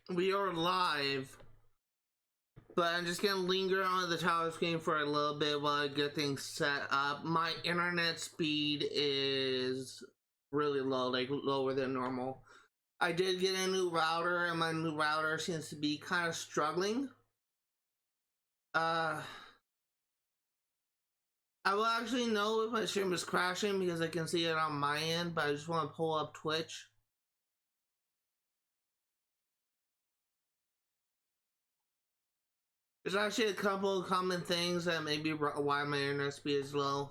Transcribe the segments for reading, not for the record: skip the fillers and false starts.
We are live, but I'm just gonna linger on the title screen for a little bit while I get things set up. My internet speed is really low, like lower than normal. I did get a new router, and my new router seems to be kind of struggling. I will actually know if my stream is crashing because I can see it on my end, but I just want to pull up Twitch. There's actually a couple of common things that may be why my internet speed is low.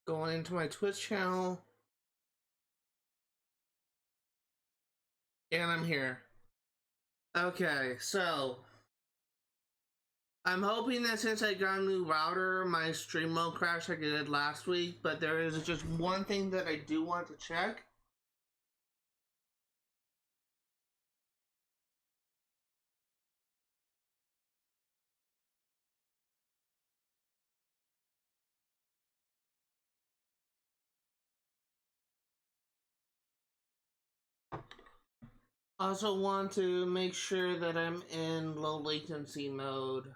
Going into my Twitch channel. And I'm here. Okay, so I'm hoping that since I got a new router, my stream won't crash like it did last week, but there is just one thing that I do want to check. I also want to make sure that I'm in low latency mode.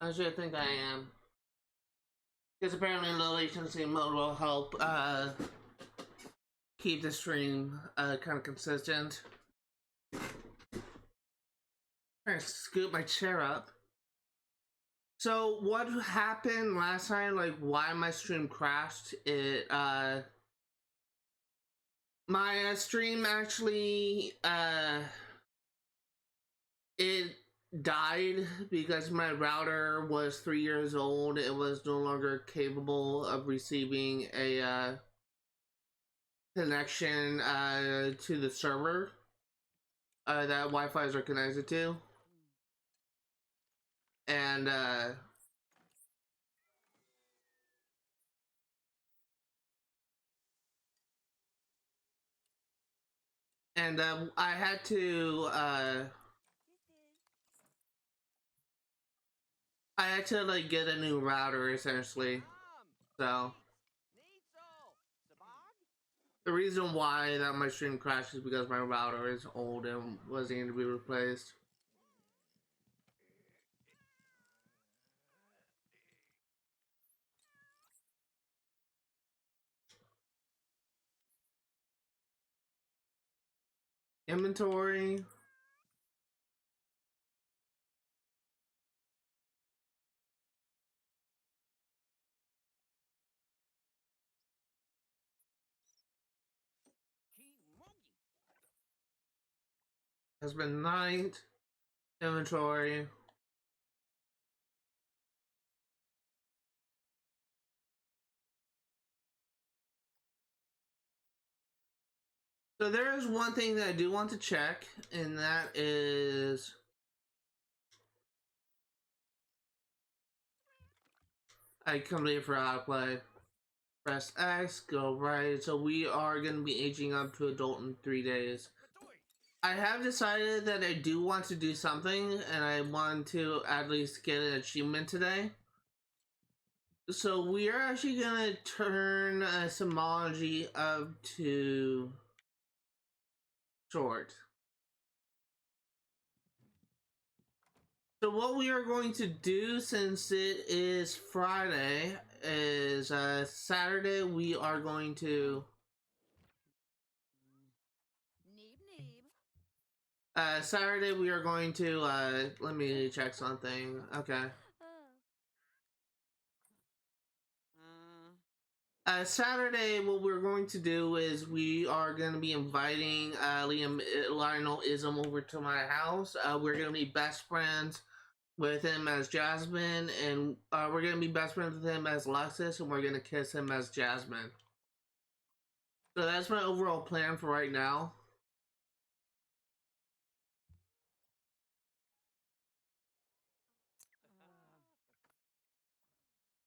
Actually, I think I am. Because apparently low latency mode will help keep the stream kind of consistent. I'm trying to scoop my chair up. So what happened last time, like why my stream crashed, my stream actually, it died because my router was 3 years old. It was no longer capable of receiving a connection to the server that Wi-Fi's are connected to. And I had to like get a new router essentially. So the reason why that my stream crashed is because my router is old and was needing to be replaced. Inventory. Has been night. Inventory. So there is one thing that I do want to check, and that is I completely forgot how to play. Press X, go right. So we are going to be aging up to adult in 3 days. I have decided that I do want to do something, and I want to at least get an achievement today. So we are actually going to turn Symbology up to short. So what we are going to do, since it is Friday, is Saturday we are going to Saturday we are going to let me check something. Okay. Saturday, what we're going to do is we are going to be inviting Lionel Ism over to my house. We're going to be best friends with him as Jasmine, and we're going to be best friends with him as Lexus, and we're going to kiss him as Jasmine. So that's my overall plan for right now.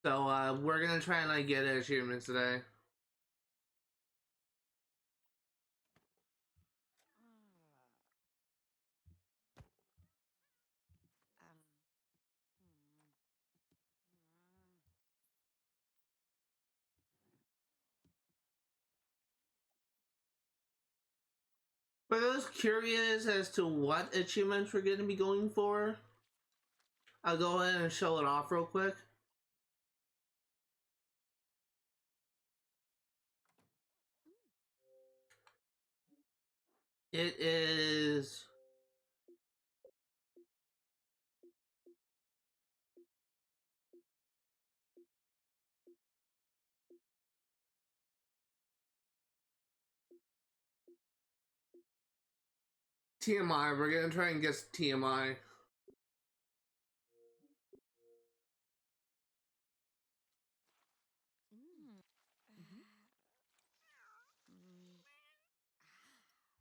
So we're gonna try and like get achievements today. For those curious as to what achievements we're gonna be going for, I'll go ahead and show it off real quick. It is TMI. We're gonna try and guess TMI.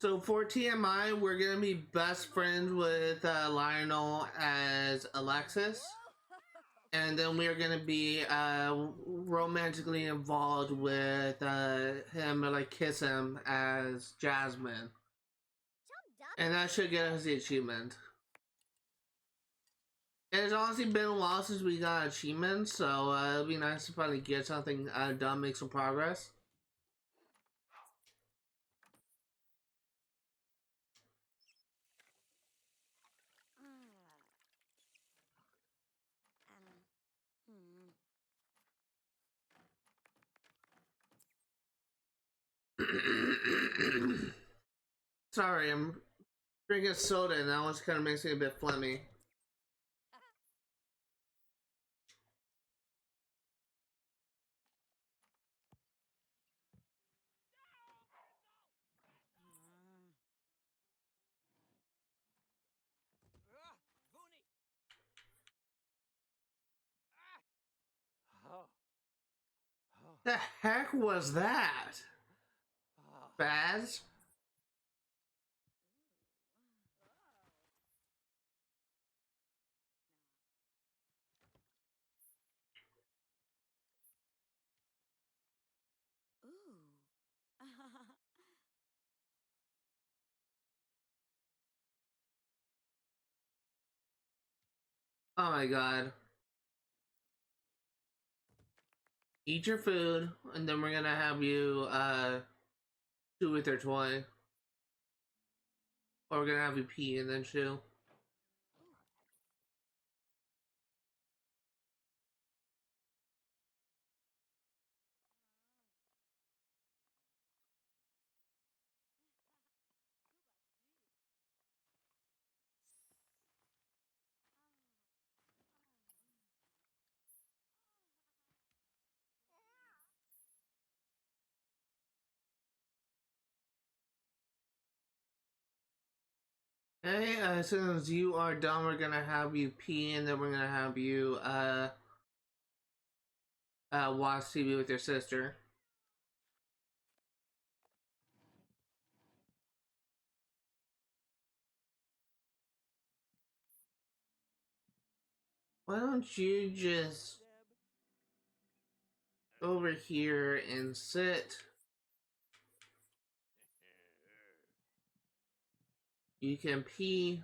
So for TMI, we're gonna be best friends with Lionel as Alexis, and then we are gonna be romantically involved with him, or like kiss him as Jasmine, and that should get us the achievement. It's honestly been a while since we got achievements, so it'll be nice to finally get something done, make some progress. Sorry, I'm drinking soda and that was kind of makes me a bit phlegmy. The heck was that? Baz? Oh my god. Eat your food, and then we're gonna have you chew with your toy. Or we're gonna have you pee and then chew. Hey, as soon as you are done, we're gonna have you pee, and then we're gonna have you watch TV with your sister. Why don't you just over here and sit? You can pee,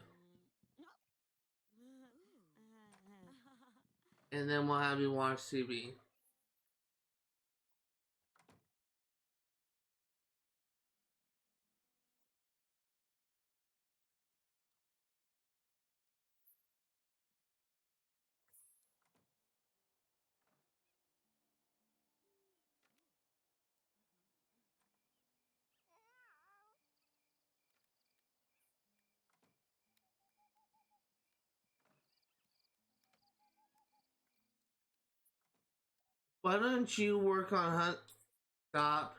and then we'll have you watch TV. Why don't you work on hunt? Stop.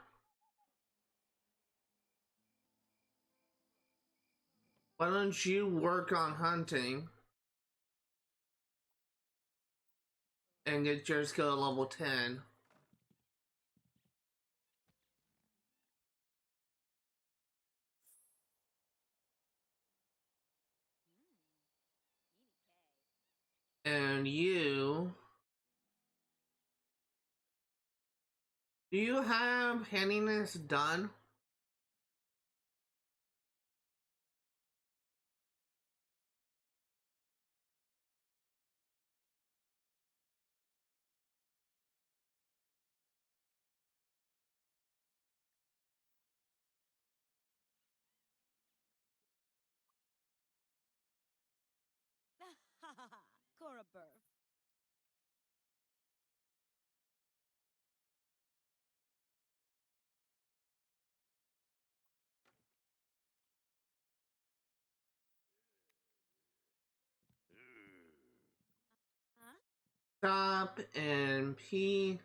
Why don't you work on hunting and get your skill at level 10? And you Do you have handiness done? Korabur. Huh? Stop and P.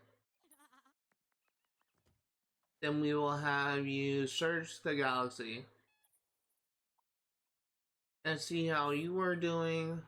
Then we will have you search the galaxy and see how you are doing.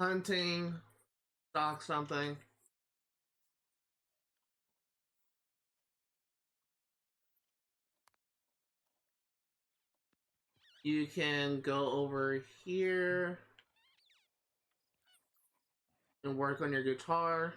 Hunting, stock something. You can go over here and work on your guitar.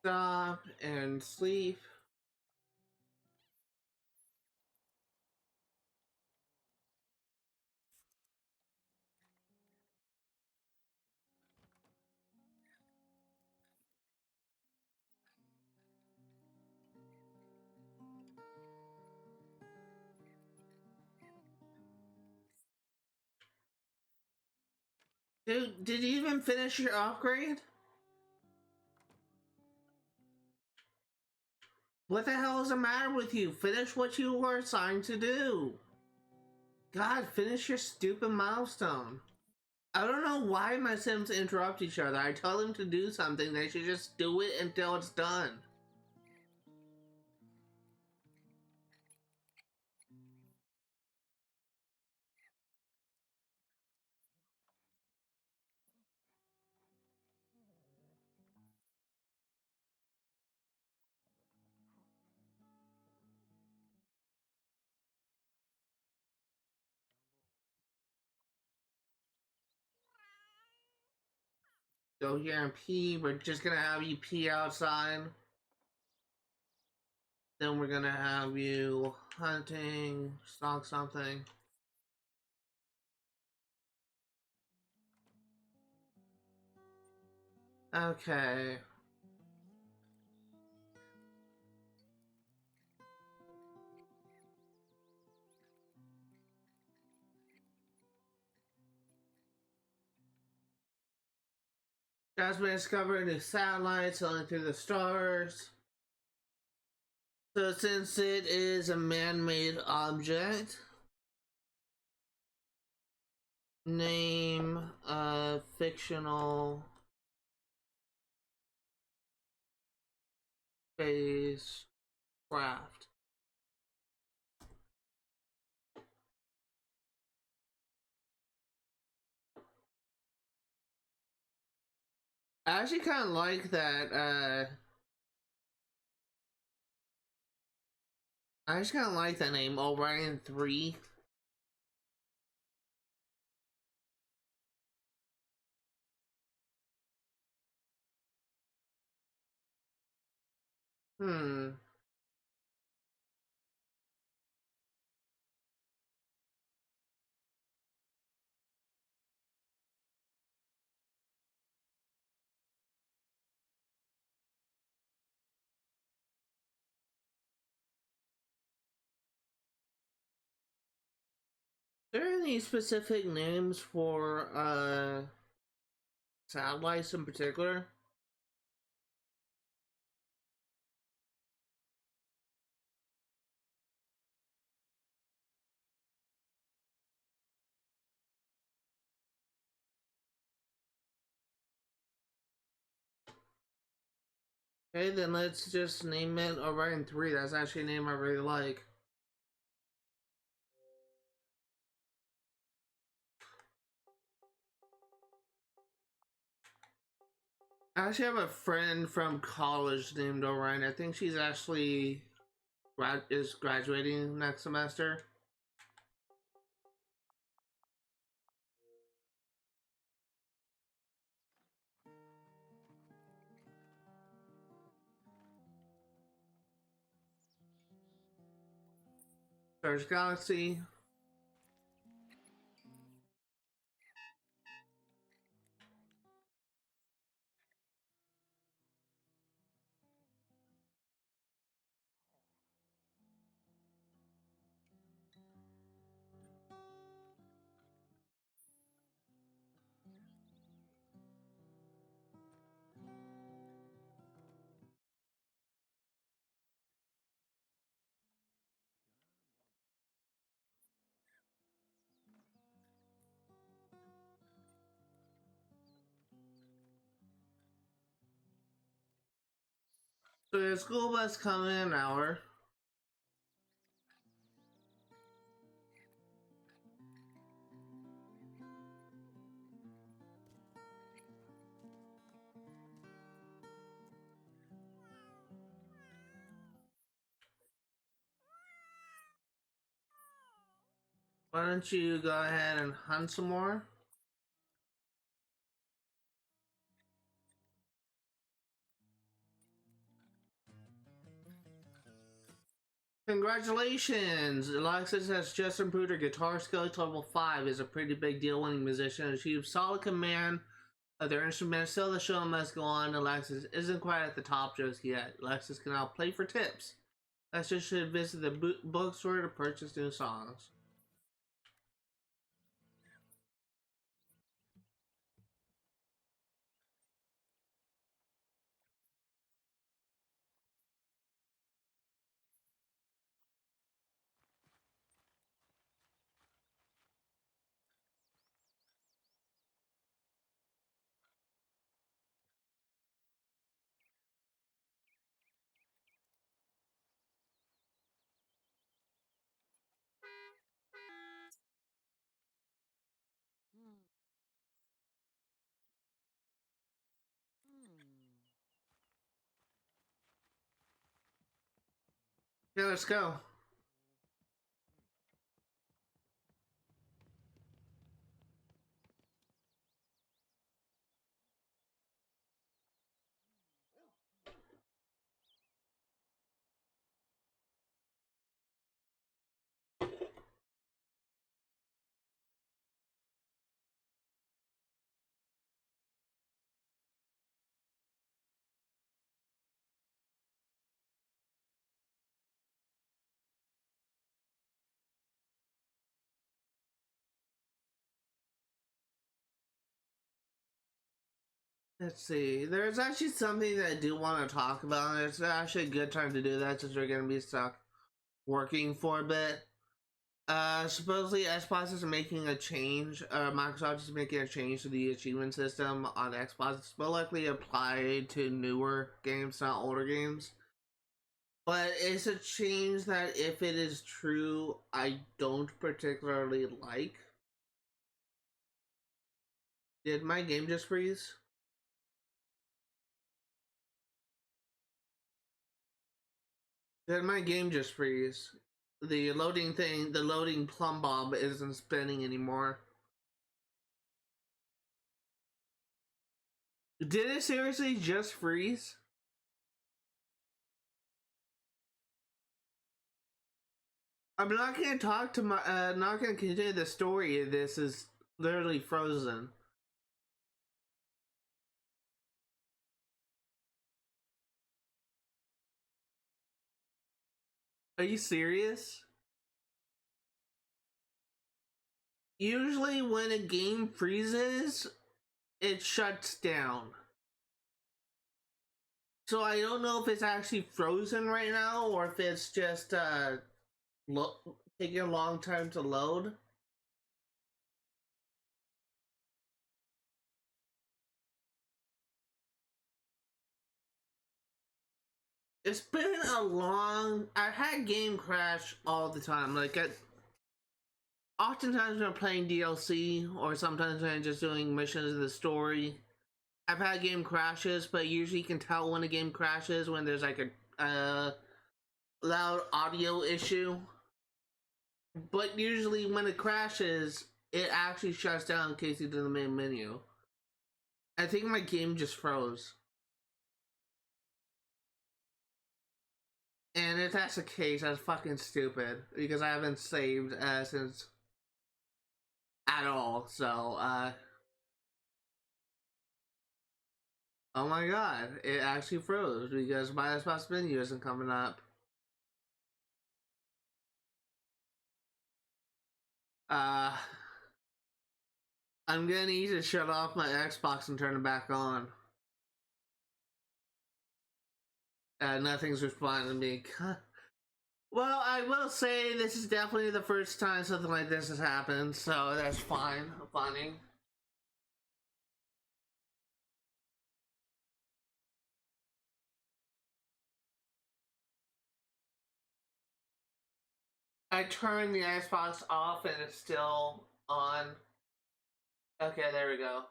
Stop and sleep. Dude, did you even finish your upgrade? What the hell is the matter with you? Finish what you were assigned to do. God, finish your stupid milestone. I don't know why my Sims interrupt each other. I tell them to do something, they should just do it until it's done. Go here and pee. We're just gonna have you pee outside. Then we're gonna have you hunting, stalk something. Okay. Jasmine discovered new satellites sailing through the stars. So since it is a man-made object, name a fictional spacecraft. I actually kind of like that. I just kind of like that name, Orion 3. Hmm. there any specific names for satellites in particular? Okay, then let's just name it Orion 3. That's actually a name I really like. I actually have a friend from college named Orion. I think she's actually is graduating next semester. Search Galaxy. So the school bus coming in an hour. Why don't you go ahead and hunt some more? Congratulations! Alexis has just improved her guitar skill to level 5. Is a pretty big deal. Winning musician achieves solid command of their instrument. Still, the show must go on. Alexis isn't quite at the top just yet. Alexis can now play for tips. Alexis should visit the bookstore to purchase new songs. Hmm. Hmm. Yeah, let's go. Let's see. There's actually something that I do want to talk about, and it's actually a good time to do that since we're going to be stuck working for a bit. Supposedly Xbox is making a change. Microsoft is making a change to the achievement system on Xbox. It's more likely applied to newer games, not older games. But it's a change that, if it is true, I don't particularly like. Did my game just freeze? Did my game just freeze? The loading thing, the loading plumb bob isn't spinning anymore. Did it seriously just freeze? I'm not gonna talk to my, not gonna continue the story. This is literally frozen. Are you serious? usually when a game freezes, it shuts down. So I don't know if it's actually frozen right now or if it's just taking a long time to load. It's been a long. I had game crash all the time. Oftentimes when I'm playing DLC or sometimes when I'm just doing missions in the story, I've had game crashes, but usually you can tell when a game crashes when there's like a loud audio issue. But usually when it crashes, it actually shuts down in case you do the main menu. I think my game just froze. And if that's the case, that's fucking stupid because I haven't saved since at all. So, oh my god, it actually froze because my Xbox menu isn't coming up. Uh, I'm gonna need to shut off my Xbox and turn it back on. Nothing's responding to me. Well, I will say this is definitely the first time something like this has happened, so that's fine. Funny. I turned the Xbox off and it's still on. Okay, there we go.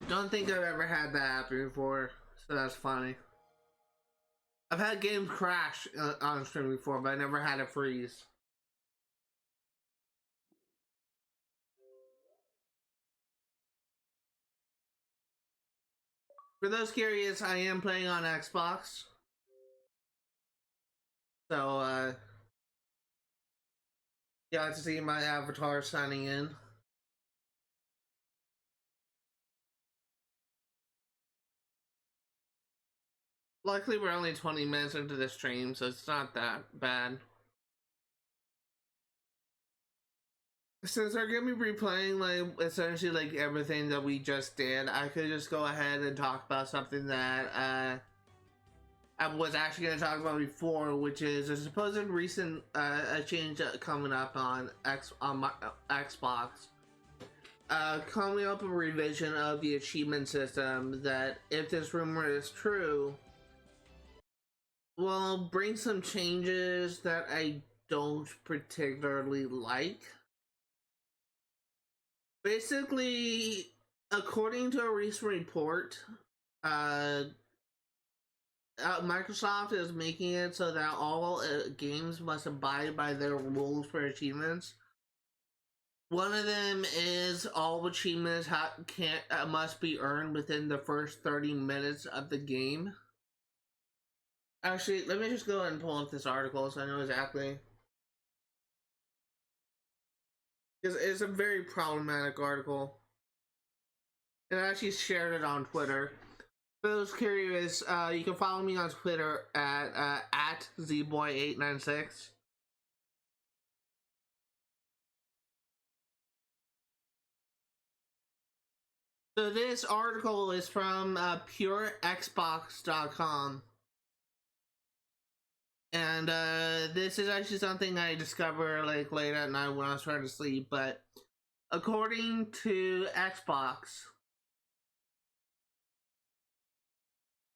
Don't think I've ever had that happen before, so that's funny. I've had games crash on stream before, but I never had it freeze. For those curious, I am playing on Xbox. So, you got to see my avatar signing in. Luckily, we're only 20 minutes into the stream, so it's not that bad. Since we're gonna be replaying like essentially like everything that we just did, I could just go ahead and talk about something that I was actually gonna talk about before, which is a supposed recent a change coming up on my Xbox. Coming up a revision of the achievement system that, if this rumor is true, will bring some changes that I don't particularly like. Basically, according to a recent report, Microsoft is making it so that all games must abide by their rules for achievements. One of them is all achievements must be earned within the first 30 minutes of the game. Actually, let me just go ahead and pull up this article so I know exactly. Because it's a very problematic article. And I actually shared it on Twitter. For those curious, you can follow me on Twitter at zboy896. So this article is from purexbox.com. And this is actually something I discovered like late at night when I was trying to sleep. But according to Xbox,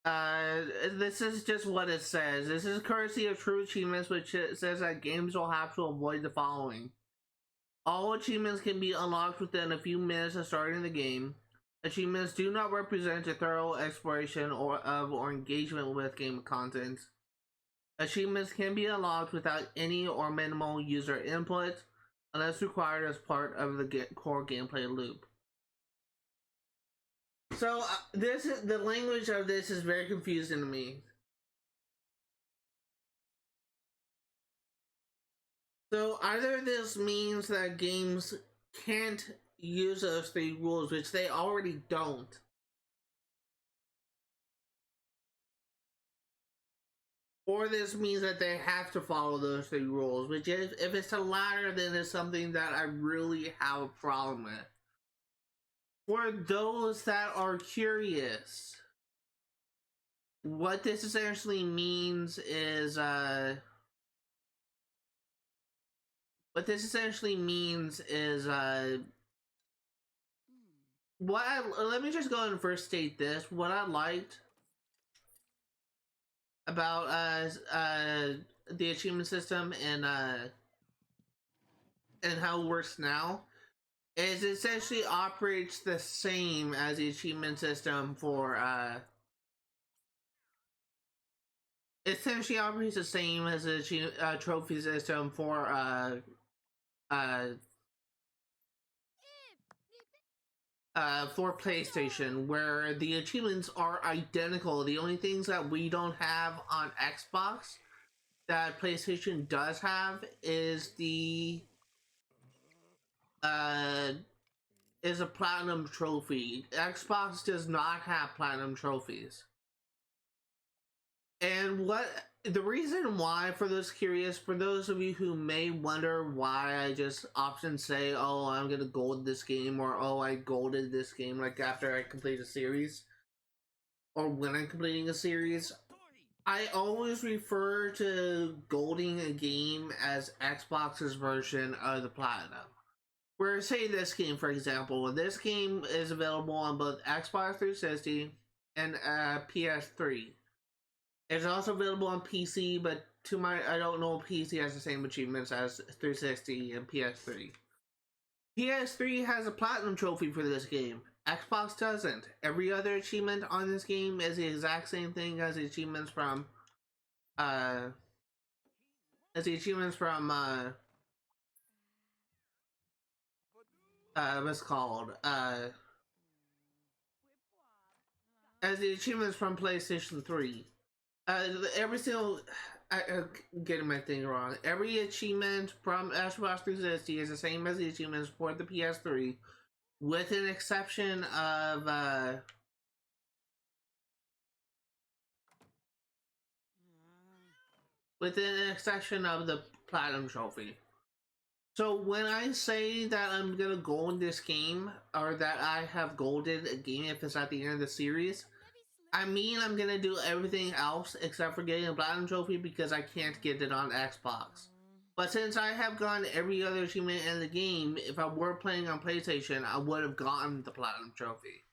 this is just what it says. This is courtesy of True Achievements, which says that games will have to avoid the following. All achievements can be unlocked within a few minutes of starting the game. Achievements do not represent a thorough exploration or engagement with game content. Achievements can be unlocked without any or minimal user input, unless required as part of the core gameplay loop. So the language of this is very confusing to me. So either this means that games can't use those three rules, which they already don't, or this means that they have to follow those three rules, which is, if it's the latter, then it's something that I really have a problem with. For those that are curious, what this essentially means is, let me just go ahead and first state this. What I liked about the achievement system and how it works now is it essentially operates the same as the achievement system for essentially operates the same as the trophy system for PlayStation, where the achievements are identical. The only things that we don't have on Xbox that PlayStation does have is is a platinum trophy. Xbox does not have platinum trophies. And what the reason why, for those curious, for those of you who may wonder why I just often say, oh, I'm gonna gold this game, or oh, I golded this game, like after I complete a series, or when I'm completing a series, I always refer to golding a game as Xbox's version of the platinum. Where, say this game, for example, this game is available on both Xbox 360 and PS3. It's also available on PC, but I don't know if PC has the same achievements as 360 and PS3. PS3 has a platinum trophy for this game. Xbox doesn't. Every other achievement on this game is the exact same thing as the achievements from what's called as the achievements from PlayStation 3. Every single, I'm getting my thing wrong. Every achievement from Xbox 360 is the same as the achievements for the PS3, with an exception of the platinum trophy. So when I say that I'm gonna gold this game, or that I have golded a game if it's at the end of the series, I mean I'm gonna do everything else except for getting a platinum trophy, because I can't get it on Xbox. But since I have gotten every other achievement in the game, if I were playing on PlayStation, I would have gotten the platinum trophy.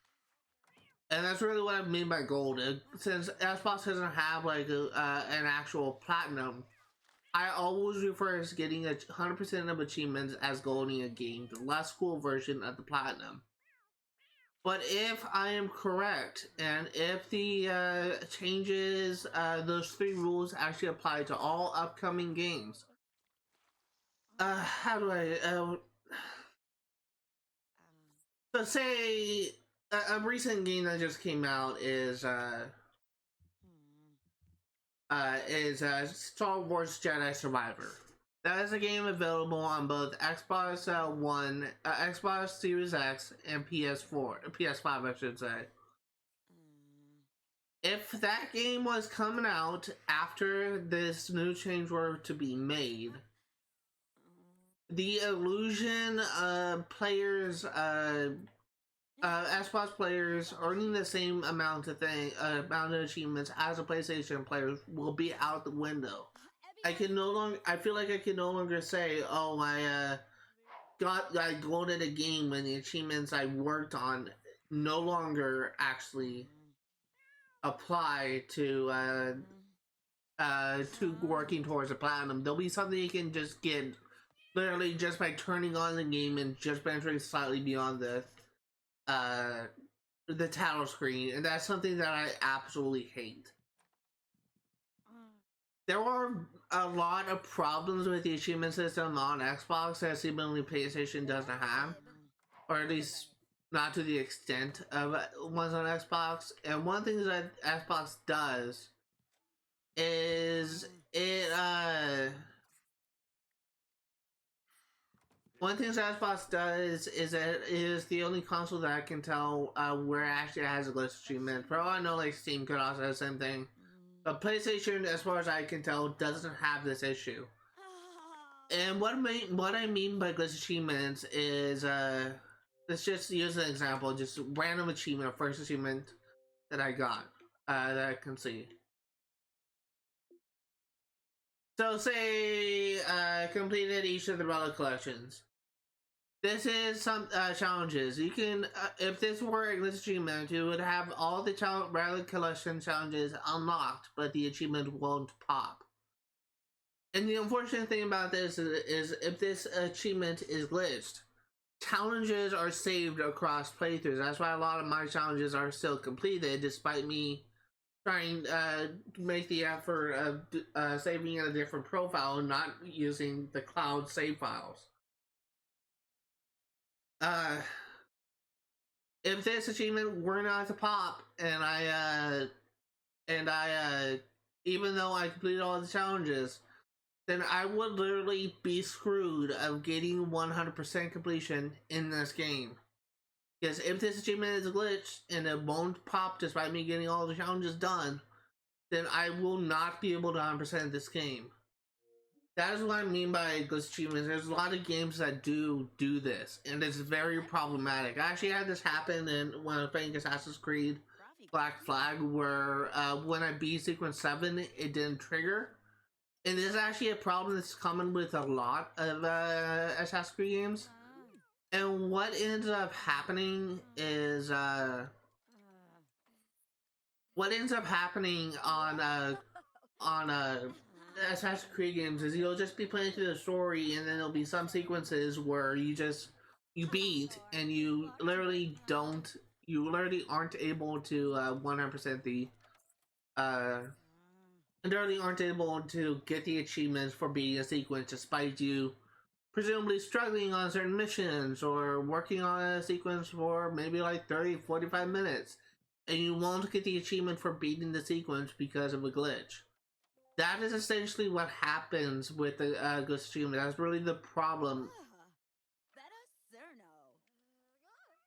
And that's really what I mean by gold. Since Xbox doesn't have like an actual platinum, I always refer to getting 100% of achievements as golding a game, the less cool version of the platinum. But if I am correct, and if the changes, those three rules actually apply to all upcoming games, how do I, so say a recent game that just came out is Star Wars Jedi Survivor. That is a game available on both Xbox One, Xbox Series X, and PS5, I should say. If that game was coming out after this new change were to be made, the illusion of players, Xbox players earning the same amount of achievements as a PlayStation players will be out the window. I feel like I can no longer say, oh, I golded a game when the achievements I worked on no longer actually apply to working towards a platinum. There'll be something you can just get literally just by turning on the game and just venturing slightly beyond the title screen, and that's something that I absolutely hate. There are a lot of problems with the achievement system on Xbox that seemingly PlayStation doesn't have, or at least not to the extent of ones on Xbox. And one thing that Xbox does is that it is the only console that I can tell where it actually has a list of achievements. For all I know, like Steam could also have the same thing. But PlayStation, as far as I can tell, doesn't have this issue. And what I mean by glitch achievements is, let's just use an example, just random achievement, first achievement that I got, that I can see. So say, completed each of the relic collections. This is some challenges. You can, if this were a glitch achievement, you would have all the relic collection challenges unlocked, but the achievement won't pop. And the unfortunate thing about this is if this achievement is glitched, challenges are saved across playthroughs. That's why a lot of my challenges are still completed, despite me trying to make the effort of saving in a different profile and not using the cloud save files. If this achievement were not to pop, and I even though I completed all the challenges, then I would literally be screwed of getting 100% completion in this game. Because if this achievement is a glitch and it won't pop despite me getting all the challenges done, then I will not be able to 100% this game. That is what I mean by glitch achievements. There's a lot of games that do this, and it's very problematic. I actually had this happen in when I was playing Assassin's Creed Black Flag, where when I beat Sequence 7, it didn't trigger. And this is actually a problem that's common with a lot of Assassin's Creed games. And what ends up happening is on Assassin's Creed games is you'll just be playing through the story, and then there'll be some sequences where you beat, and you literally aren't able to 100% the literally aren't able to get the achievements for beating a sequence, despite you presumably struggling on certain missions or working on a sequence for maybe like 30-45 minutes, and you won't get the achievement for beating the sequence because of a glitch. That is essentially what happens with the glitch achievement. That's really the problem.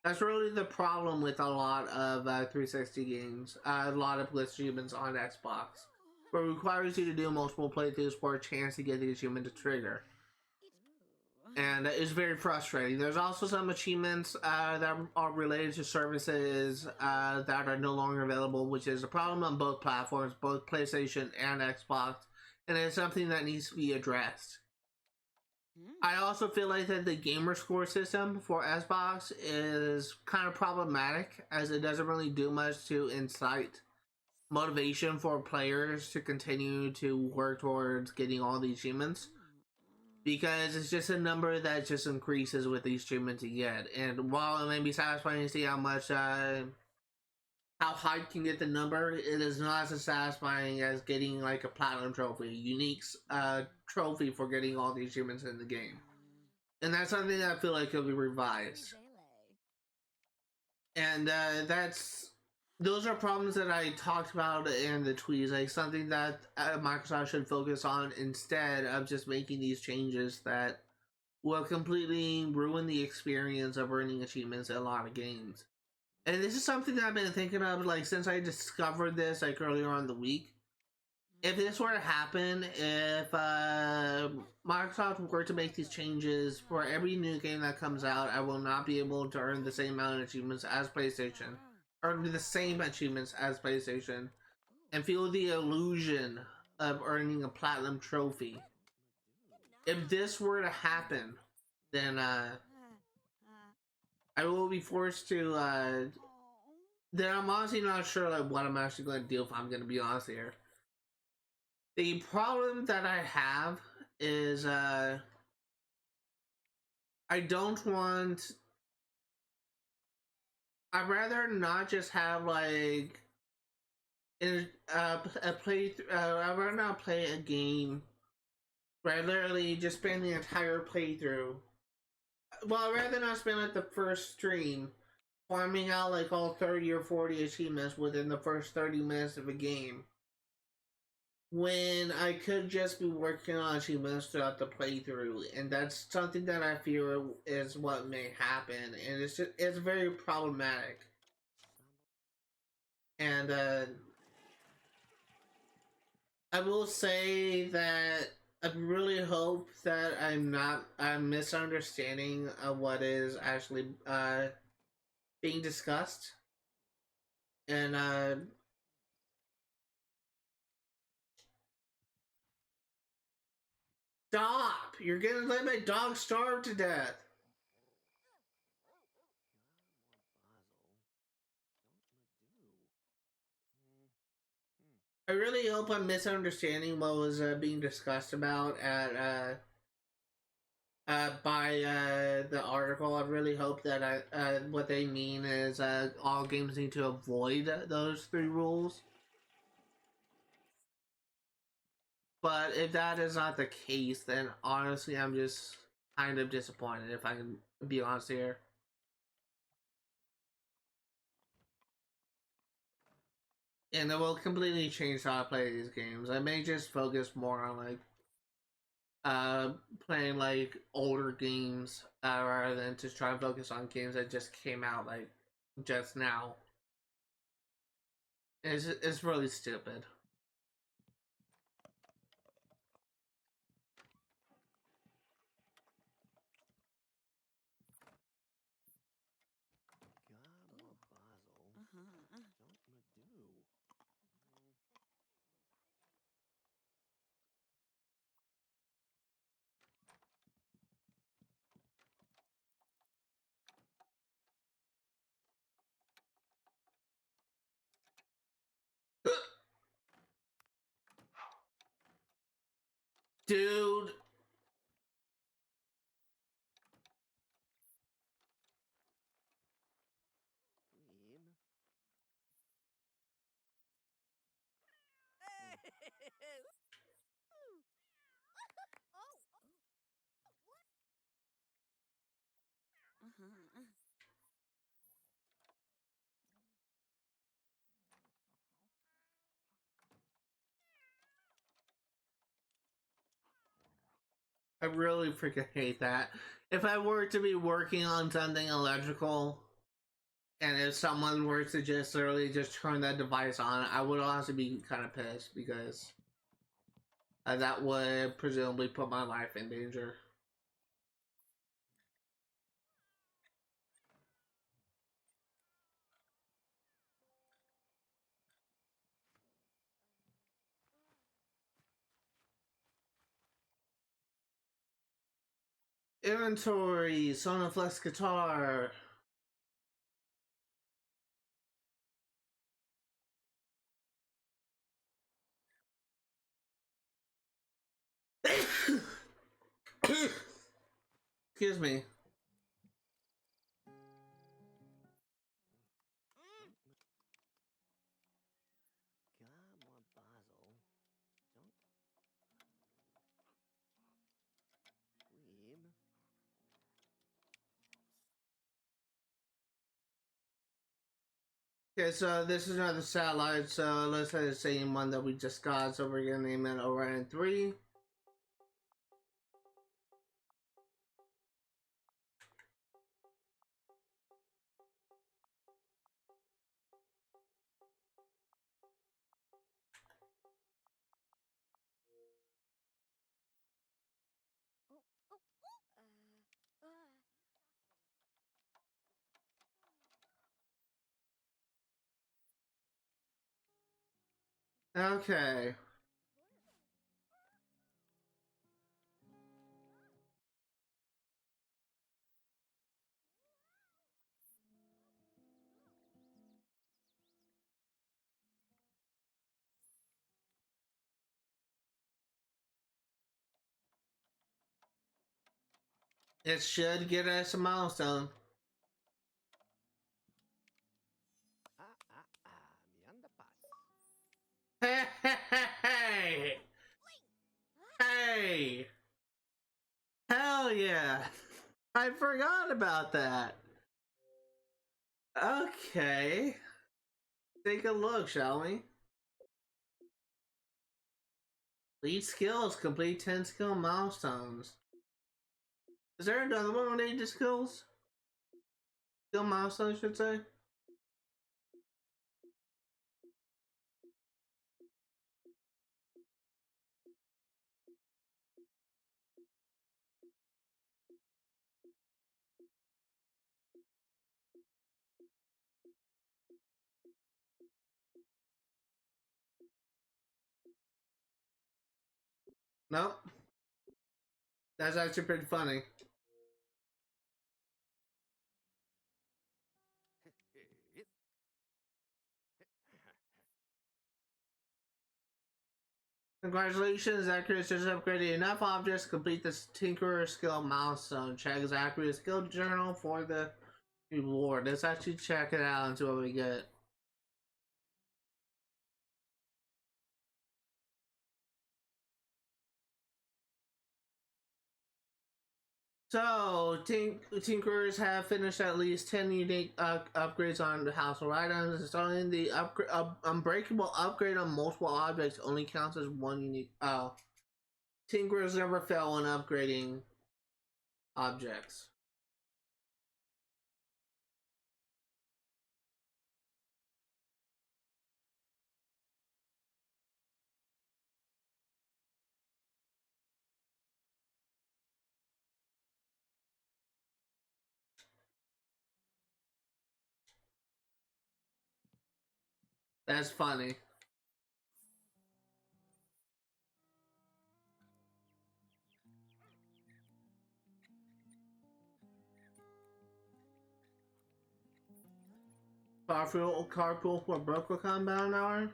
That's really the problem with a lot of 360 games. A lot of glitch achievements on Xbox, where it requires you to do multiple playthroughs for a chance to get the achievement to trigger. And it's very frustrating. There's also some achievements that are related to services that are no longer available, which is a problem on both platforms, both PlayStation and Xbox, and it's something that needs to be addressed. I also feel like that the gamer score system for Xbox is kind of problematic, as it doesn't really do much to incite motivation for players to continue to work towards getting all the achievements, because it's just a number that just increases with each achievement you get. And while it may be satisfying to see how much how high can get the number, it is not as satisfying as getting like a platinum trophy, a unique trophy for getting all the achievements in the game. And that's something that I feel like could be revised. And those are problems that I talked about in the tweets, like something that Microsoft should focus on instead of just making these changes that will completely ruin the experience of earning achievements in a lot of games. And this is something that I've been thinking of like since I discovered this like earlier on the week. If this were to happen, if Microsoft were to make these changes for every new game that comes out, I will not be able to earn the same amount of achievements as PlayStation, earn the same achievements as PlayStation, and feel the illusion of earning a platinum trophy. If this were to happen, then I will be forced to then I'm honestly not sure like what I'm actually going to do, if I'm going to be honest here. The problem that I have is I don't want, I'd rather not just have like a playthrough. I'd rather not play a game where I literally just spend the entire playthrough. Well, I'd rather not spend like the first stream farming out like all 30 or 40 achievements within the first 30 minutes of a game, when I could just be working on achievements throughout the playthrough. And that's something that I fear is what may happen, and it's very problematic. And I will say that I really hope that I'm misunderstanding what is actually being discussed. And stop! You're gonna let my dog starve to death. I really hope I'm misunderstanding what was being discussed about at by the article. I really hope that what they mean is all games need to avoid those three rules. But if that is not the case, then honestly, I'm just kind of disappointed. If I can be honest here. And it will completely change how I play these games. I may just focus more on like uh playing like older games rather than to try and focus on games that just came out like just now. It's really stupid. Uh-huh. Dude. Uh-huh. I really freaking hate that. If I were to be working on something electrical, and if someone were to just literally just turn that device on, I would honestly be kind of pissed because that would presumably put my life in danger. Inventory, Sonaflex guitar. Excuse me. Okay, so this is another satellite, so let's say the same one that we just got, so we're gonna name it Orion 3. Okay. It should get us a milestone. Hey, hey, hey! Hell yeah! I forgot about that. Okay. Take a look, shall we? Leet Skillz, complete 10 skill milestones. Is there another one with 8 skills? Skill milestones, I should say. Nope. That's actually pretty funny. Congratulations, Zacharias just upgraded enough objects to complete this Tinkerer skill milestone. Check Zacharias skill journal for the reward. Let's actually check it out and see what we get. So, Tinkerers have finished at least 10 unique upgrades on the household items. Installing the unbreakable upgrade on multiple objects only counts as one unique. Oh. Tinkerers never fail when upgrading objects. That's funny. Carpool for Broker Compound Hour?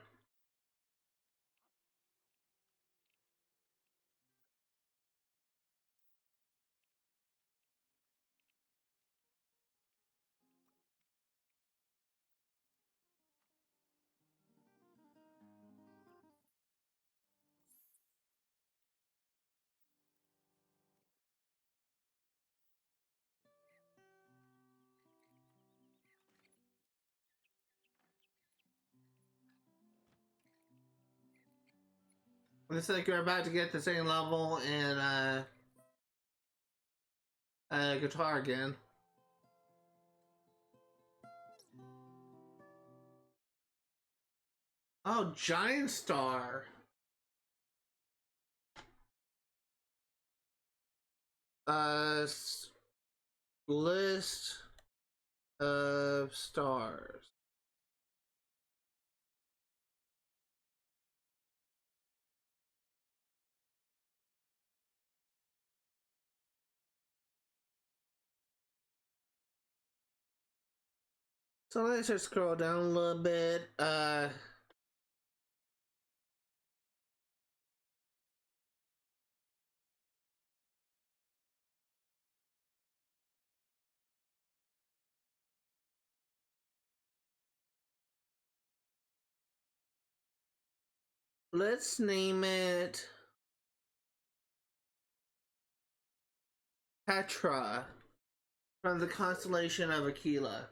Looks like you're about to get the same level in guitar again. Oh, Giant Star. Uh, list of stars. So let's just scroll down a little bit. Let's name it Petra from the constellation of Aquila.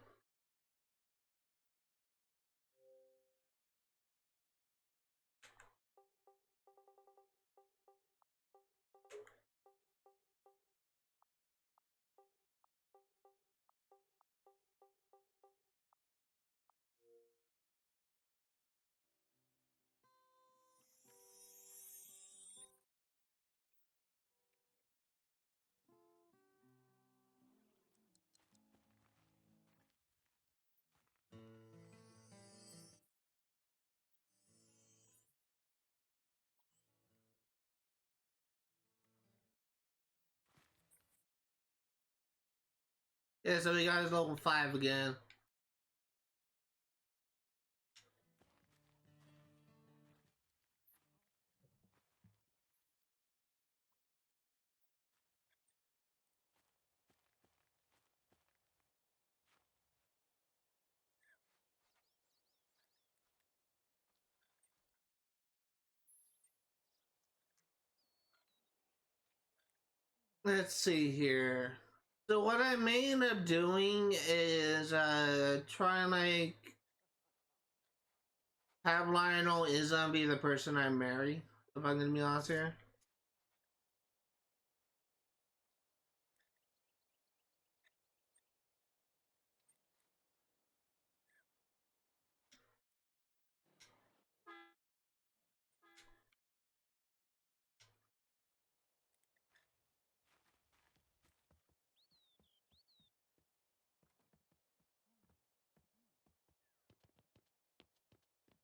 Yeah, so we got his level 5 again. Let's see here. So what I may end up doing is try and like have Lionel Ism be the person I marry. If I'm gonna be honest here.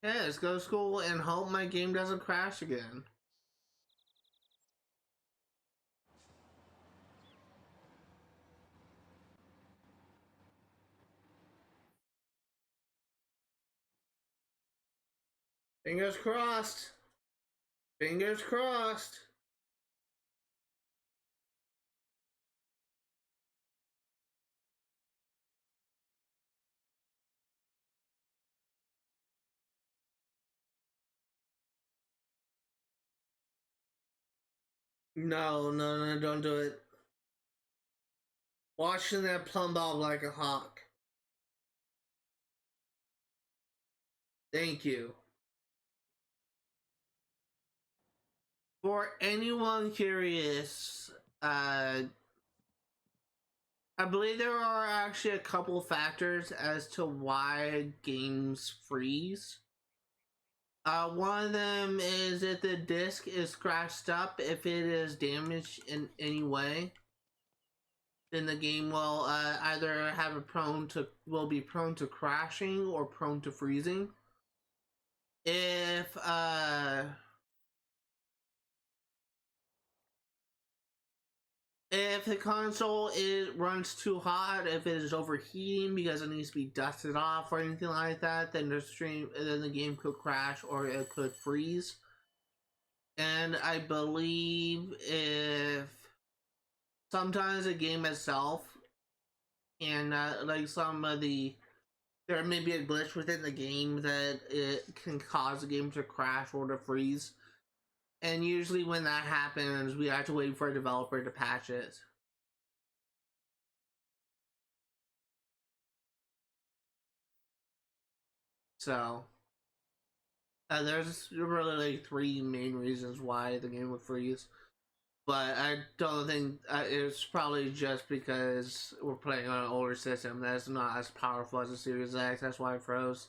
Yeah, let's go to school and hope my game doesn't crash again. Fingers crossed. Fingers crossed. No, no, no, don't do it. Watching that plumb bob like a hawk. Thank you. For anyone curious, I believe there are actually a couple factors as to why games freeze. One of them is if the disc is scratched up, if it is damaged in any way, then the game will either have a will be prone to crashing or prone to freezing. If if the console runs too hot, if it is overheating because it needs to be dusted off or anything like that, then the game could crash or it could freeze. And I believe if sometimes the game itself and like some of the there may be a glitch within the game that it can cause the game to crash or to freeze. And usually when that happens, we have to wait for a developer to patch it. So there's really like three main reasons why the game would freeze. But I don't think it's probably just because we're playing on an older system that's not as powerful as a Series X. That's why it froze.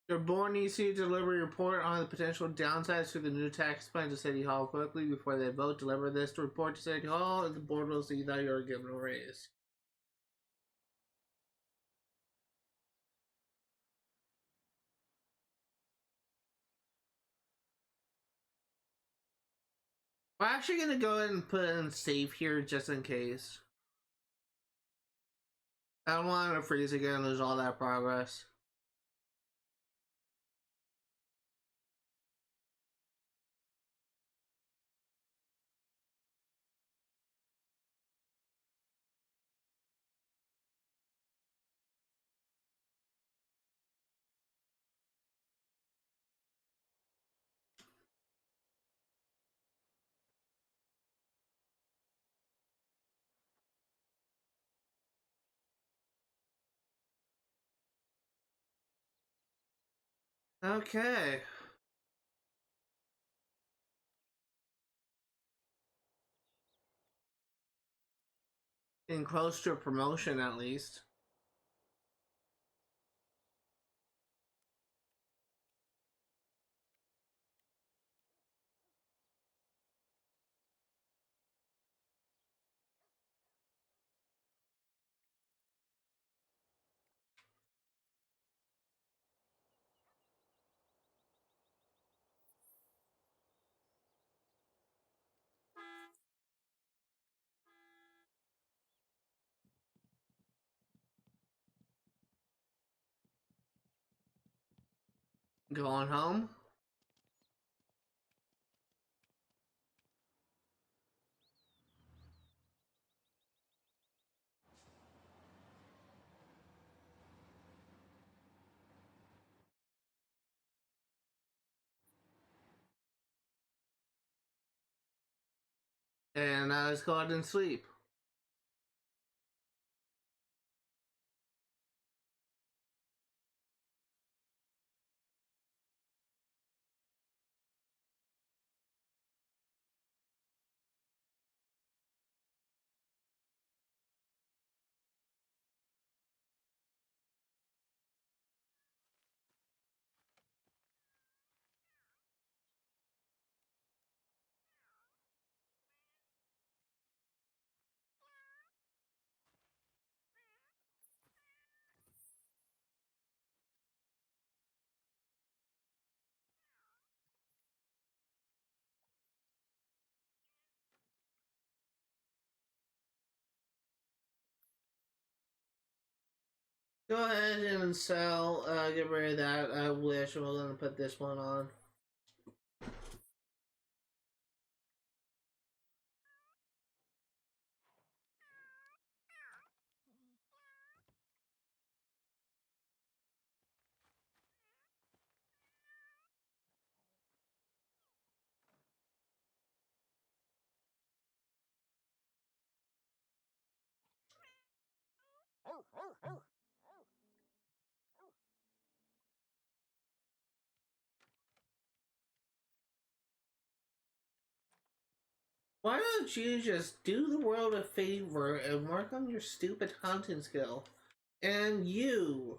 Your board needs to deliver a report on the potential downsides to the new tax plan to City Hall quickly before they vote. Deliver this report to City Hall, and the board will see that you are given a raise. We're actually gonna go ahead and put in save here just in case. I don't want to freeze again and lose all that progress. Okay. In close to a promotion at least. Going home. And let's go ahead and sleep. Go ahead and sell, get rid of that. I wish we're gonna put this one on. Why don't you just do the world a favor and work on your stupid hunting skill? And you.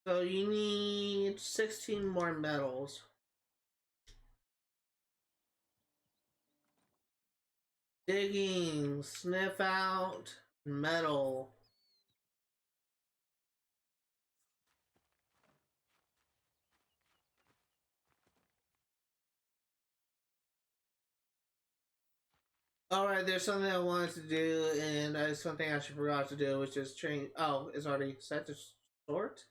So you need 16 more medals. Digging, sniff out, metal. Alright, there's something I wanted to do, and something I should forgot to do, which is train. Oh, it's already set to sort?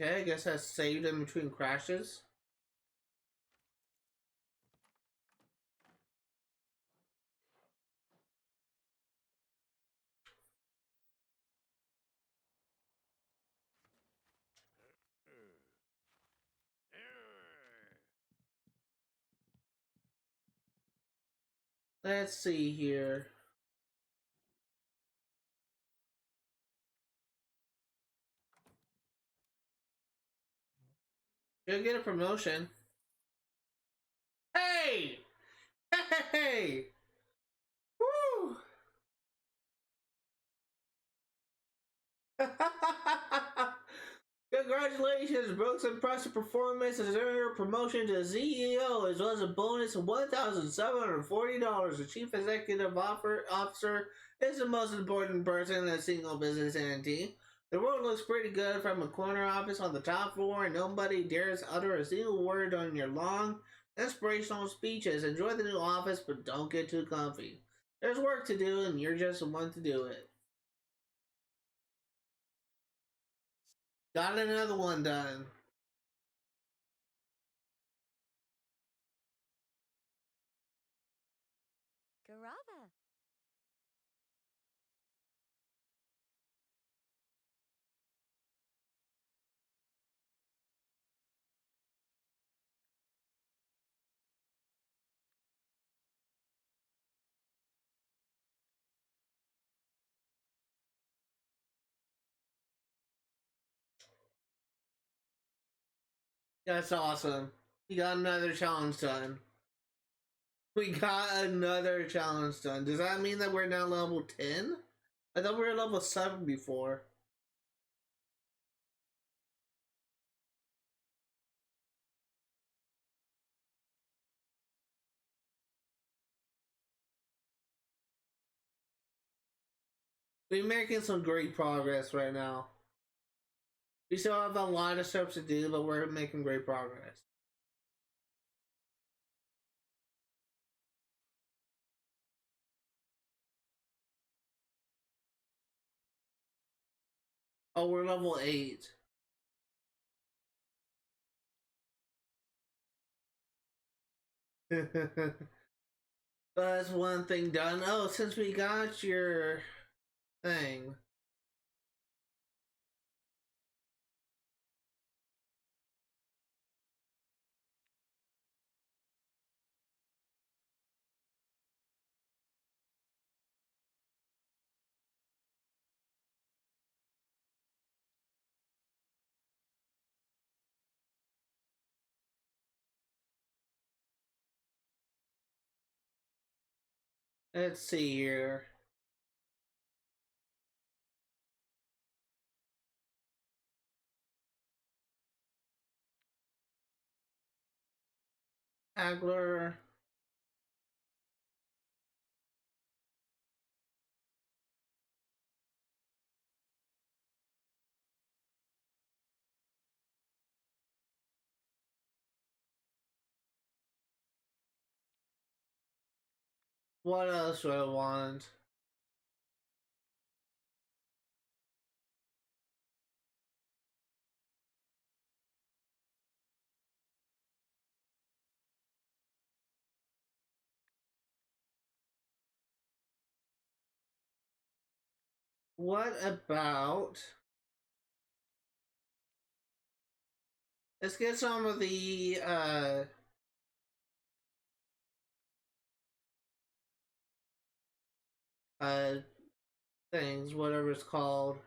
Okay, I guess that's saved in between crashes. Let's see here. You'll get a promotion. Hey! Hey! Woo! Congratulations, Brooks' impressive performance has earned her promotion to CEO, as well as a bonus of $1,740. The chief executive officer is the most important person in a single business entity. The world looks pretty good from a corner office on the top floor, and nobody dares utter a single word on your long, inspirational speeches. Enjoy the new office, but don't get too comfy. There's work to do, and you're just the one to do it. Got another one done. Garava. That's awesome. We got another challenge done. We got another challenge done. Does that mean that we're now level 10? I thought we were level 7 before. We're making some great progress right now. We still have a lot of steps to do, but we're making great progress. Oh, we're level 8. That's one thing done. Oh, since we got your thing. Let's see here. Agler. What else do I want? What about... Let's get some of the, uh, things, whatever it's called.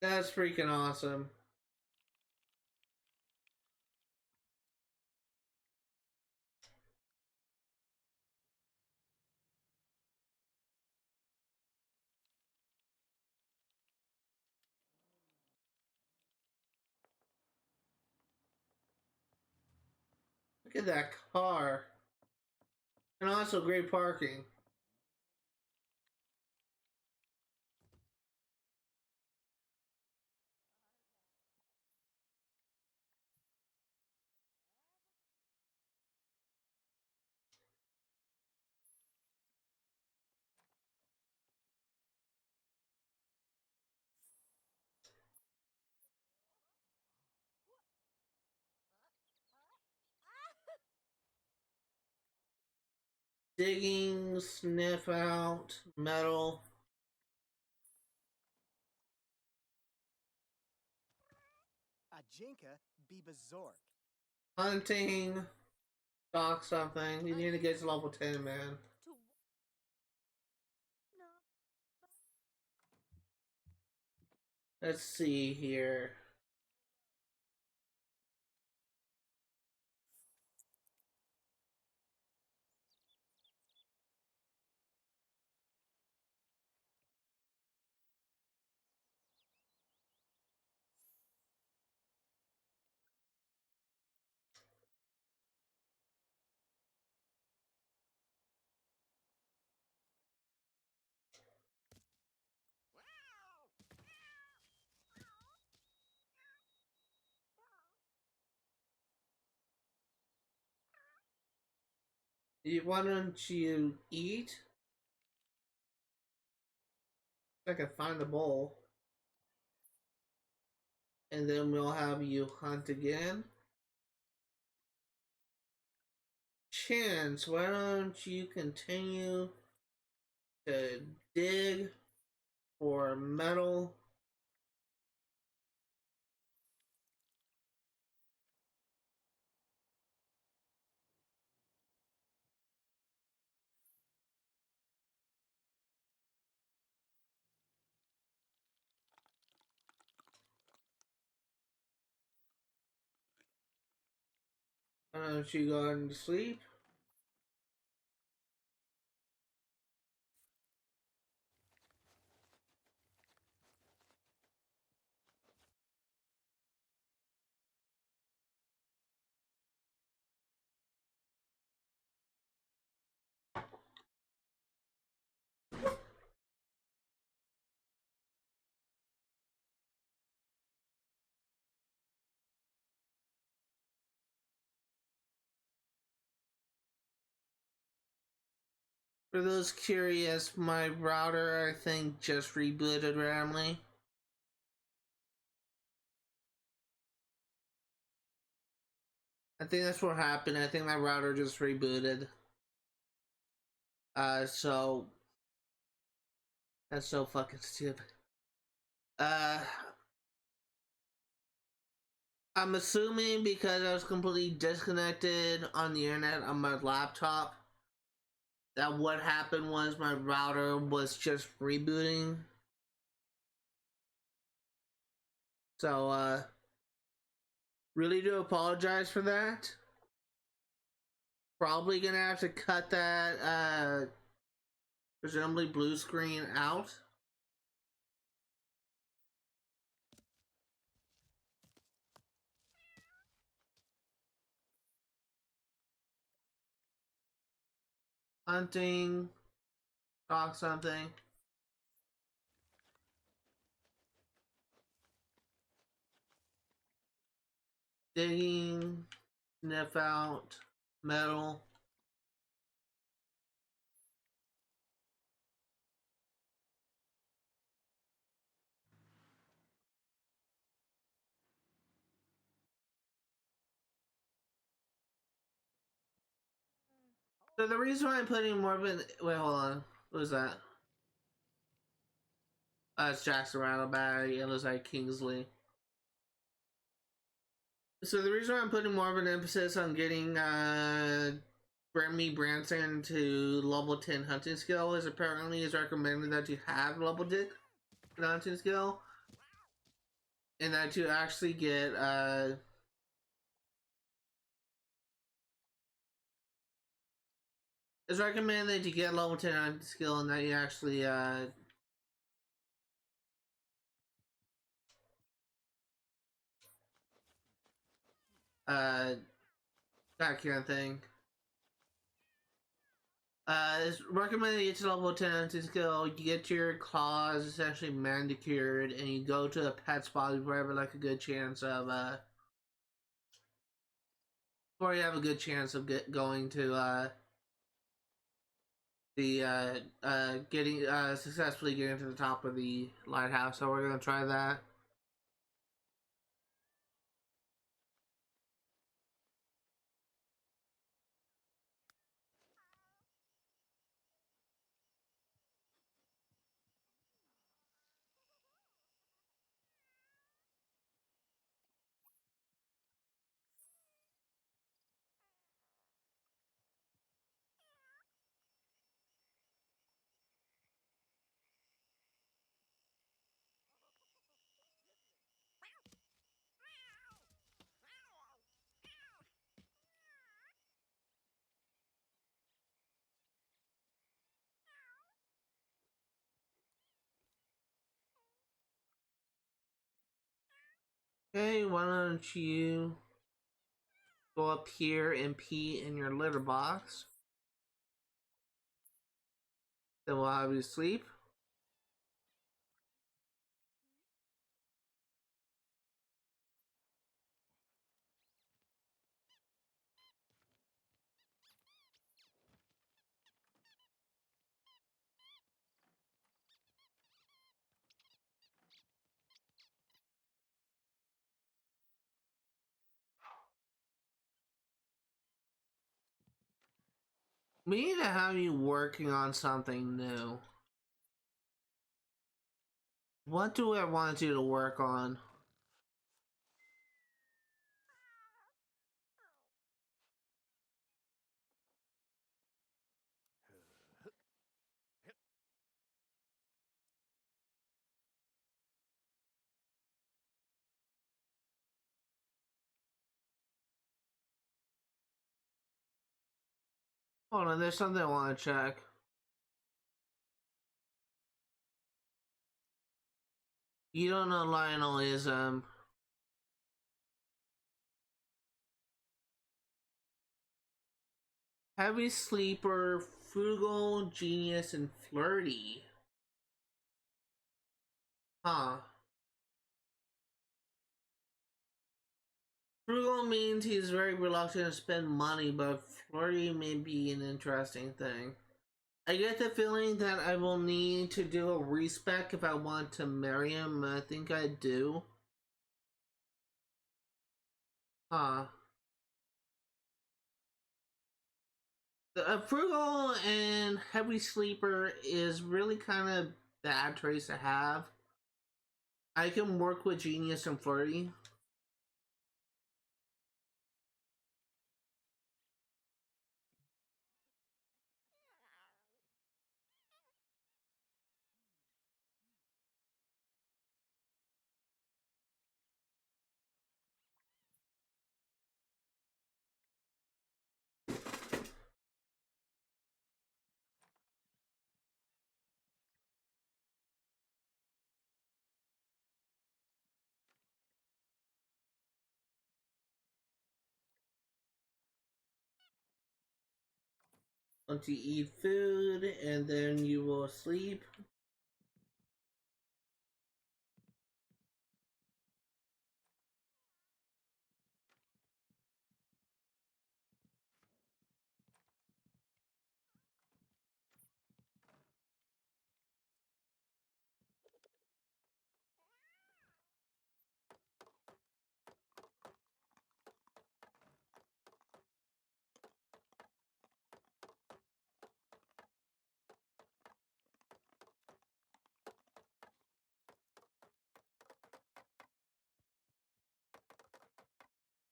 That's freaking awesome. Look at that car. And also great parking. Digging, sniff out, metal. Ajinka be Bezork. Hunting. Stock something. You need to get to level 10, man. Let's see here. Why don't you eat? I can find the bowl. And then we'll have you hunt again. Chance, why don't you continue to dig for metal? Why don't you go ahead to sleep? For those curious, my router, I think, just rebooted randomly. I think that's what happened. I think my router just rebooted. So that's so fucking stupid. Uh, I'm assuming because I was completely disconnected on the internet on my laptop, that what happened was my router was just rebooting. So, really do apologize for that. Probably gonna have to cut that, presumably blue screen out. Hunting. talk something. Digging, sniff out, metal. So the reason why I'm putting more of it. Wait, hold on. What was that? It's Jackson Rattlebag. It looks like Kingsley. So the reason why I'm putting more of an emphasis on getting Remy Branson to level 10 hunting skill is apparently it's recommended that you have level 10 hunting skill and that you actually get it's recommended that you get level 10 hunting skill and that you actually uh that kind of thing. It's recommended you get to level 10 hunting skill, you get your claws essentially manicured, and you go to a pet spot before you have like a good chance of before you have a good chance of going to the getting successfully getting to the top of the lighthouse. So we're gonna try that. Okay, why don't you go up here and pee in your litter box? Then we'll have you sleep. We need to have you working on something new. What do I want you to work on? Hold on, there's something I want to check. You don't know Lionel is heavy sleeper, frugal, genius, and flirty. Huh. Frugal means he's very reluctant to spend money, but flirty may be an interesting thing. I get the feeling that I will need to do a respec if I want to marry him. I think I do. Huh. A frugal and heavy sleeper is really kind of bad traits to have. I can work with genius and flirty. Once you eat food, and then you will sleep.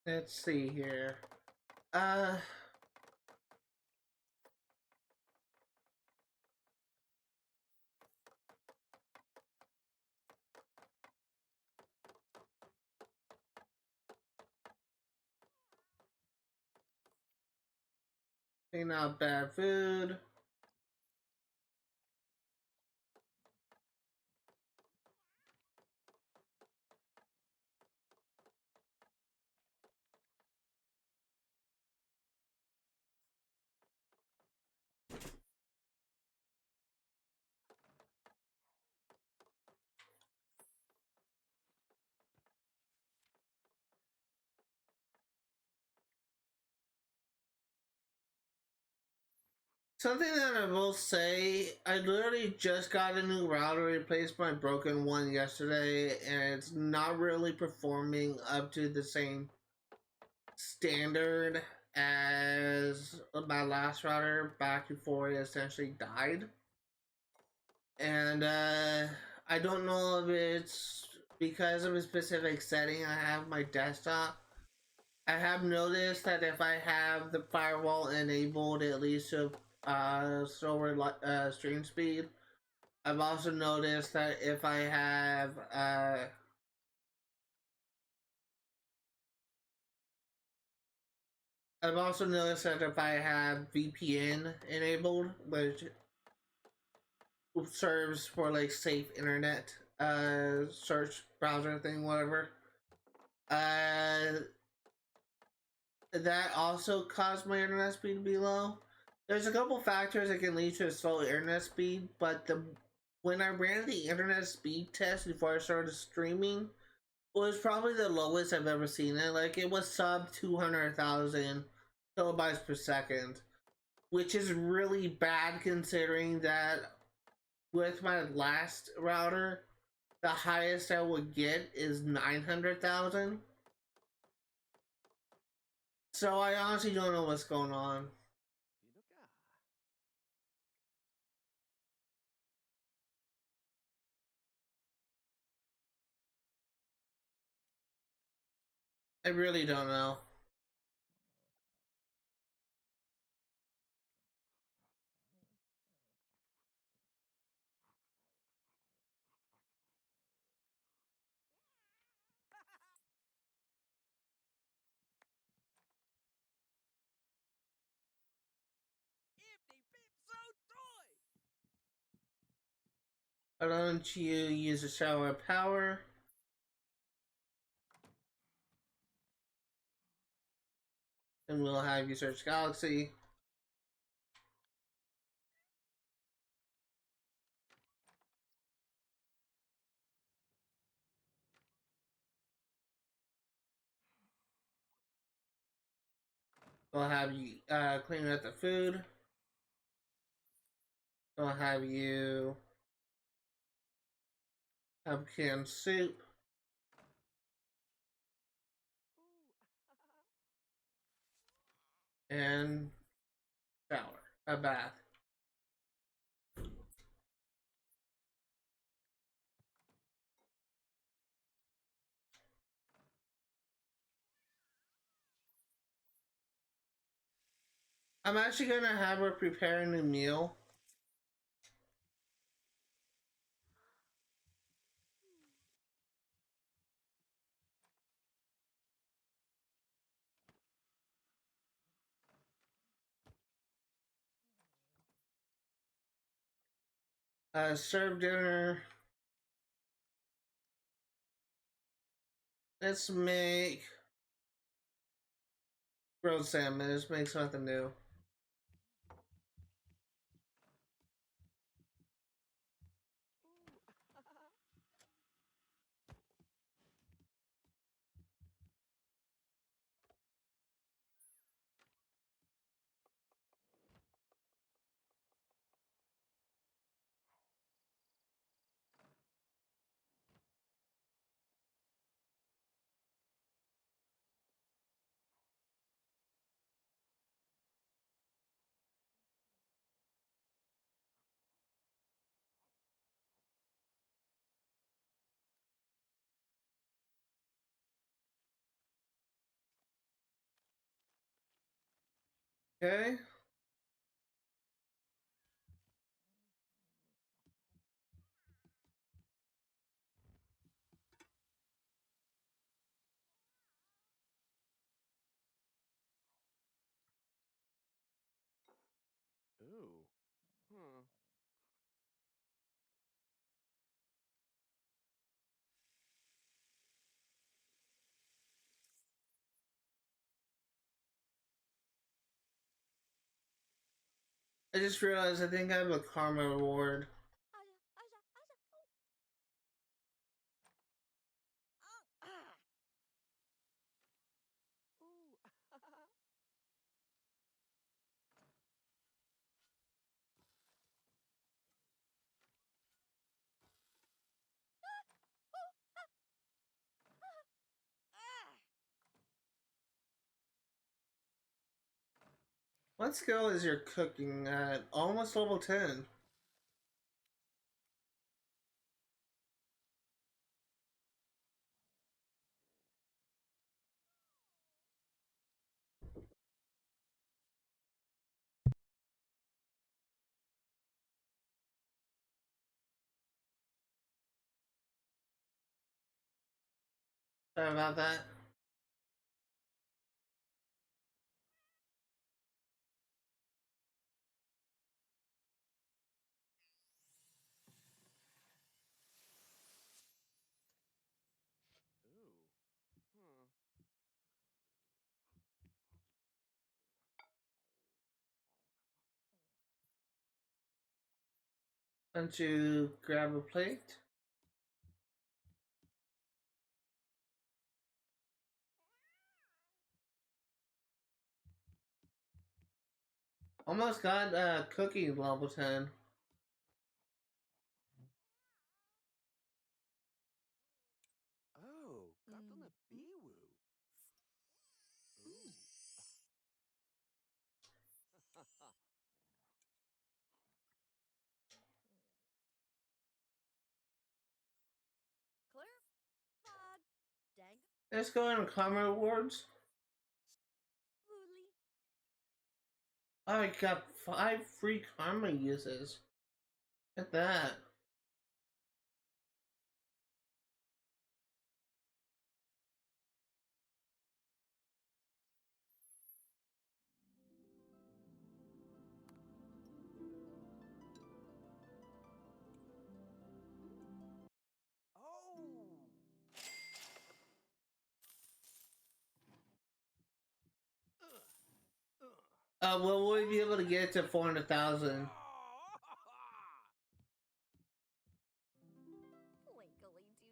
Let's see here. Uh, Clean out bad food. Something that I will say, I literally just got a new router, replaced my broken one yesterday, and it's not really performing up to the same standard as my last router back before it essentially died. And I don't know if it's because of a specific setting I have my desktop. I have noticed that if I have the firewall enabled, at least to slower stream speed. I've also noticed that if I have I've also noticed that if I have VPN enabled, which serves for like safe internet search browser thing, whatever, uh that also caused my internet speed to be low. There's a couple factors that can lead to a slow internet speed, but when I ran the internet speed test before I started streaming, it was probably the lowest I've ever seen it. Like it was sub 200,000 kilobytes per second, which is really bad considering that with my last router, the highest I would get is 900,000. So I honestly don't know what's going on. I really don't know. Why don't you use a shower of power? And we'll have you search Galaxy. We'll have you clean up the food. We'll have you have canned soup and shower, a bath. I'm actually gonna have her prepare a new meal. Serve dinner. Let's make grilled salmon. Let's make something new. Okay. Ooh. Hmm. I just realized I think I have a karma reward. Ooh. What skill is your cooking at? Almost level 10. Sorry about that. Ooh. Hmm. Don't you grab a plate? Almost got cooking level 10. Oh, got on a bee-woo. Ooh. Clear fog. Dang. Let's go on karma rewards. Woolly. I got 5 free karma uses. Look at that. Oh. Will we be able to get to 400,000? Twinkly doo.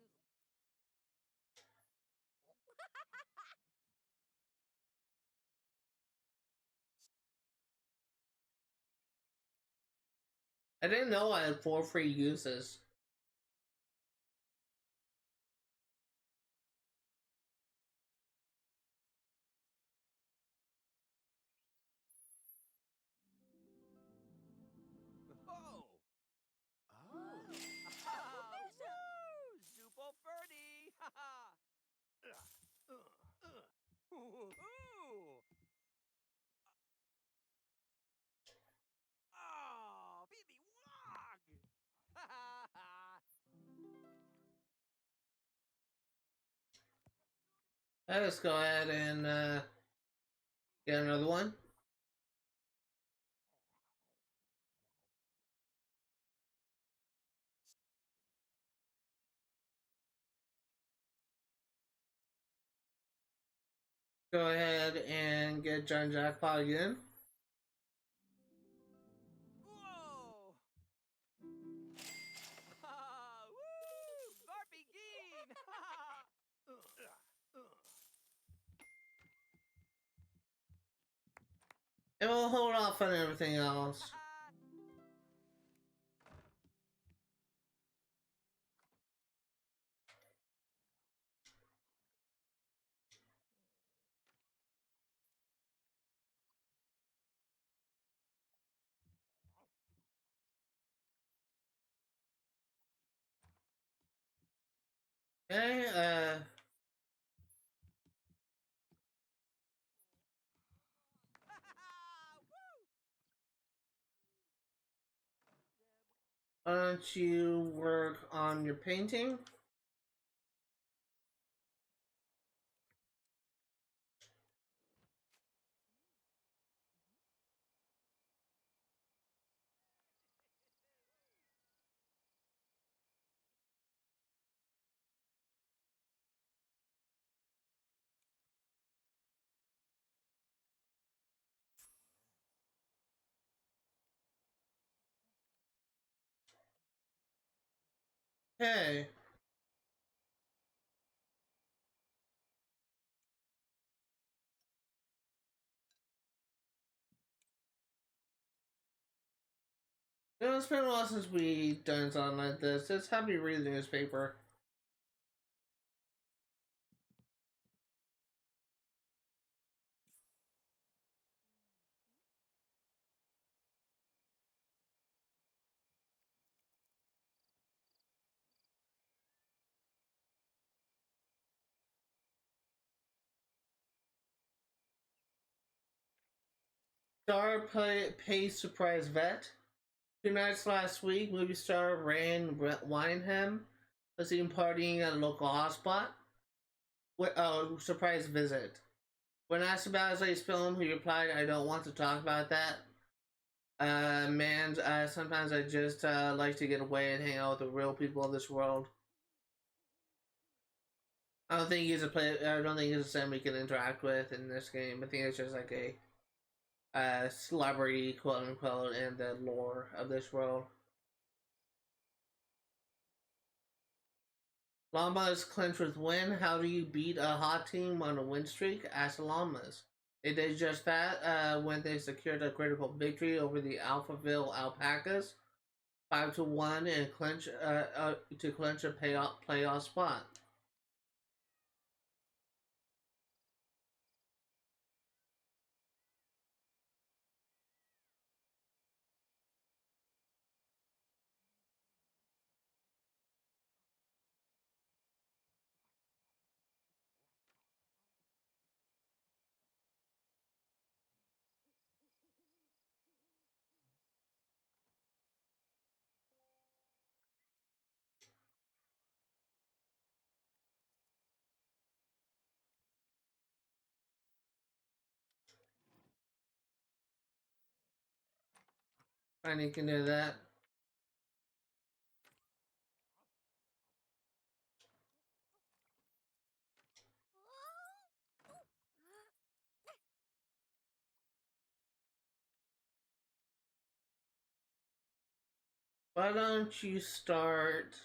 I didn't know I had 4 free uses. Oh. Oh. Whoa. Woo! Super birdie. Ooh. Oh, baby wog. Let's go ahead and get another one. Go ahead and get John Jackpot again. Whoa! Woo! Garpy Geen! And we'll hold off on everything else. Okay, Why don't you work on your painting? Hey, it's been a while since we done something like this. Just have me read the newspaper. Pay surprise vet. 2 nights last week, movie star Rand Wineham was seen partying at a local hotspot. Surprise visit. When asked about his latest film, he replied, "I don't want to talk about that. Man, sometimes I just like to get away and hang out with the real people of this world." I don't think he's a play. I don't think he's a sim we can interact with in this game. I think it's just like a celebrity, quote unquote, in the lore of this world. Llamas clinch with win. How do you beat a hot team on a win streak? Ask the Llamas. They did just that when they secured a critical victory over the Alphaville Alpacas, 5-1, and clinch to clinch a playoff spot. And you can do that. Why don't you start?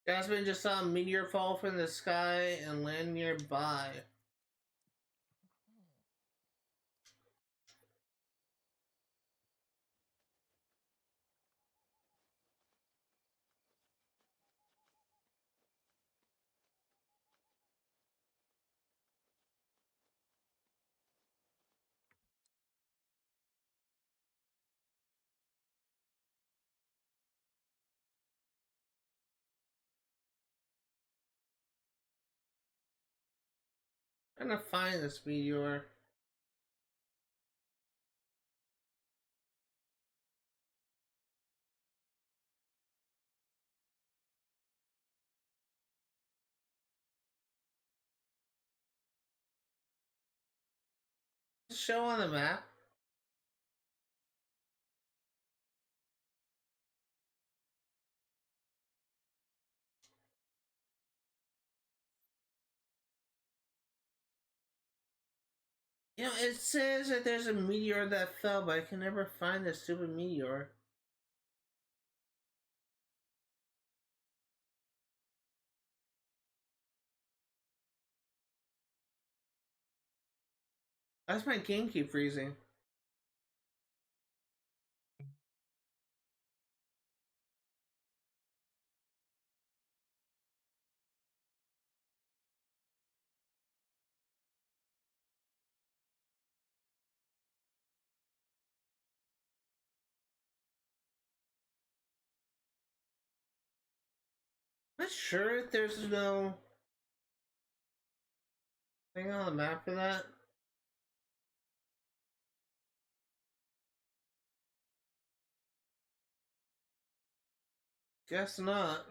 Jasmine just saw a meteor fall from the sky and land nearby. I'm trying to find this meteor. Show on the map. You know, it says that there's a meteor that fell, but I can never find this stupid meteor. Why's my game keep freezing? I'm not sure if there's no thing on the map for that. Guess not.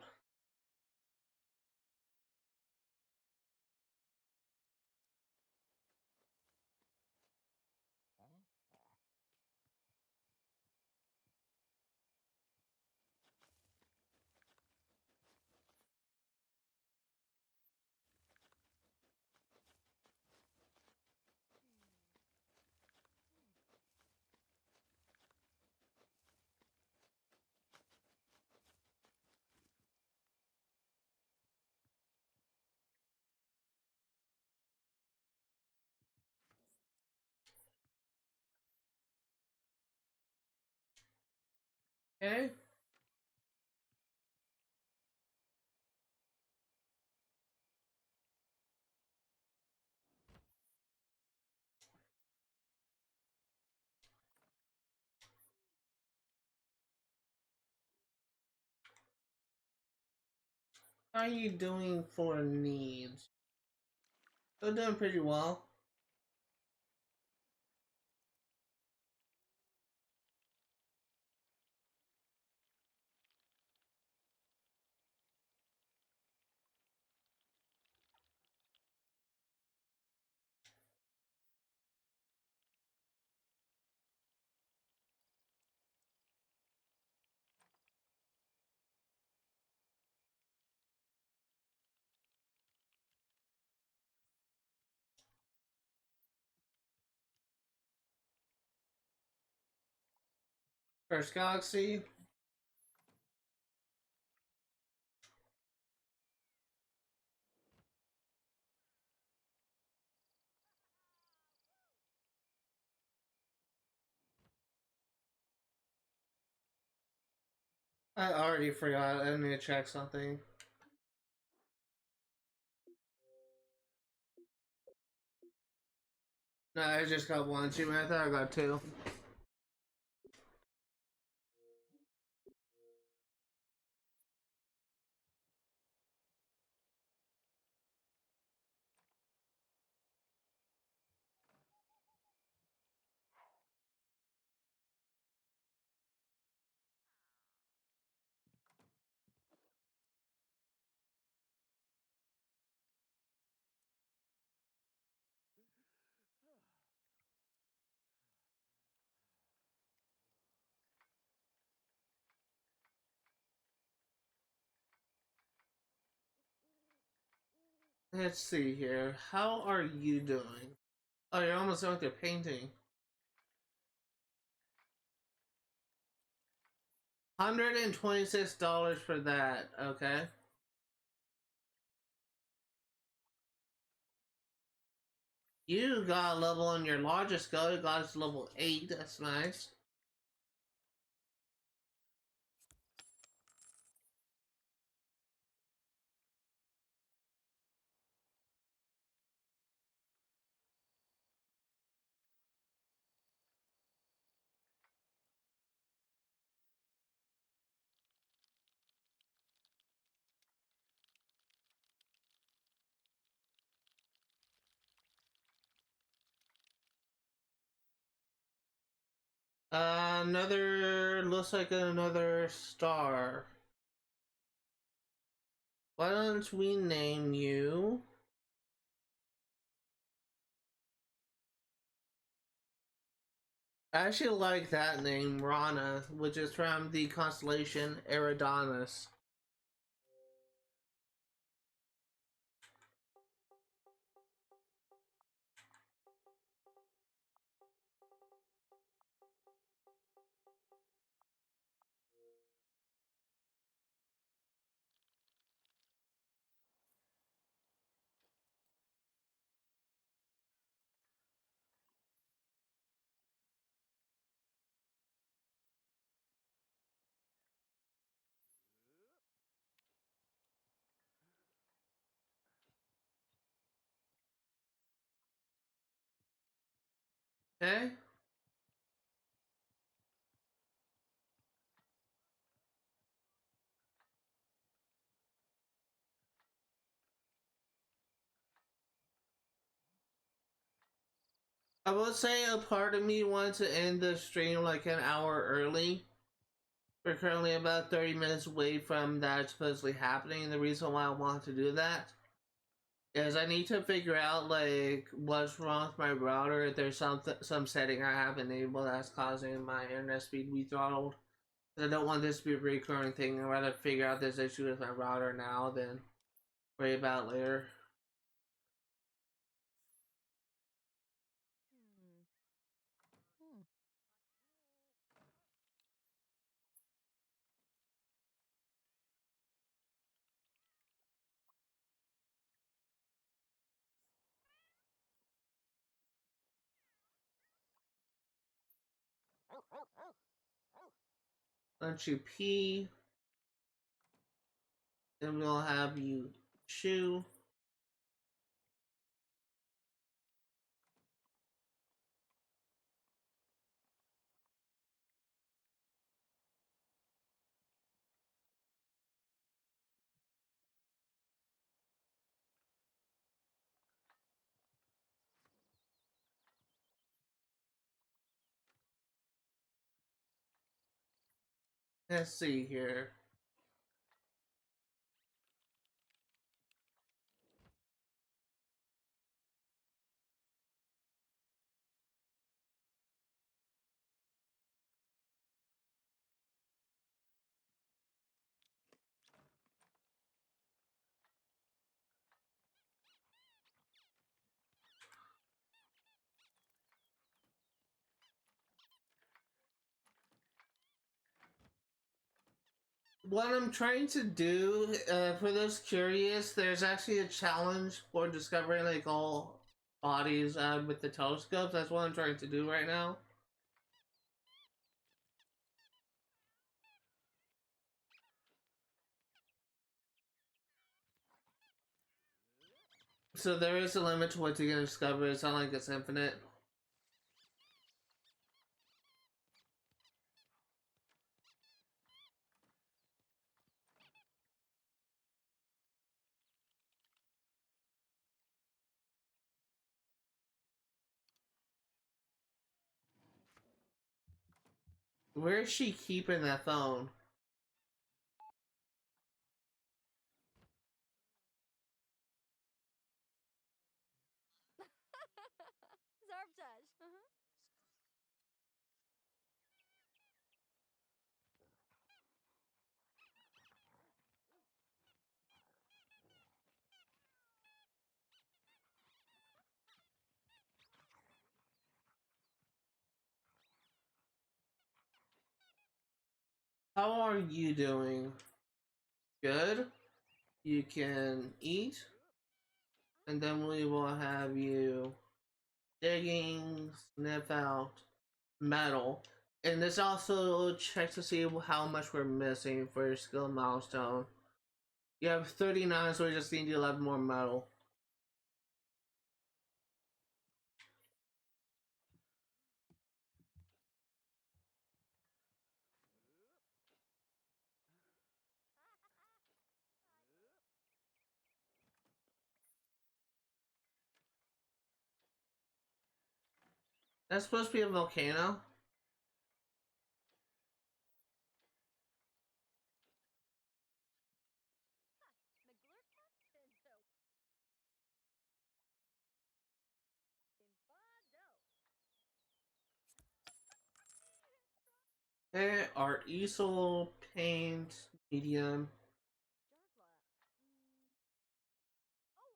Okay. How are you doing for needs? Still doing pretty well. First Galaxy. I already forgot. I need to check something. No, I just got one achievement. I thought I got two. Let's see here. How are you doing? Oh, you're almost done with your painting. $126 for that. Okay. You got a level on your largest go. You got to level 8. That's nice. Another looks like another star. Why don't we name you? I actually like that name, Rana, which is from the constellation Eridanus. Okay? I will say a part of me wants to end the stream like an hour early. We're currently about 30 minutes away from that supposedly happening. The reason why I want to do that is I need to figure out like what's wrong with my router. If there's some setting I have enabled that's causing my internet speed to be throttled. I don't want this to be a recurring thing. I'd rather figure out this issue with my router now than worry about it later. Hmm. Hmm. Let you pee, then we'll have you chew. Let's see here. What I'm trying to do, for those curious, there's actually a challenge for discovering like all bodies with the telescopes. That's what I'm trying to do right now. So there is a limit to what you can discover. It's not like it's infinite. Where is she keeping that phone? Zarbtage. Uh-huh. How are you doing? Good? You can eat, and then we will have you digging, sniff out metal. And this also checks to see how much we're missing for your skill milestone. You have 39, so we just need 11 more metal. That's supposed to be a volcano. Meglurkat? No. Infado. Okay, art easel, paint, medium. Jargla. Mm. Oh,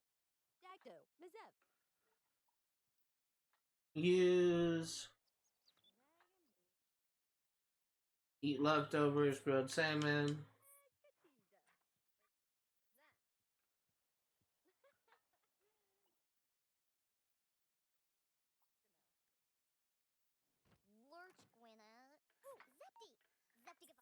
Dagdo. Mizev. Use, Dragon. eat leftovers, grilled salmon. Katinda. Zan. Lurch Gwynna. Ooh, Zepti. Zepti Gaba.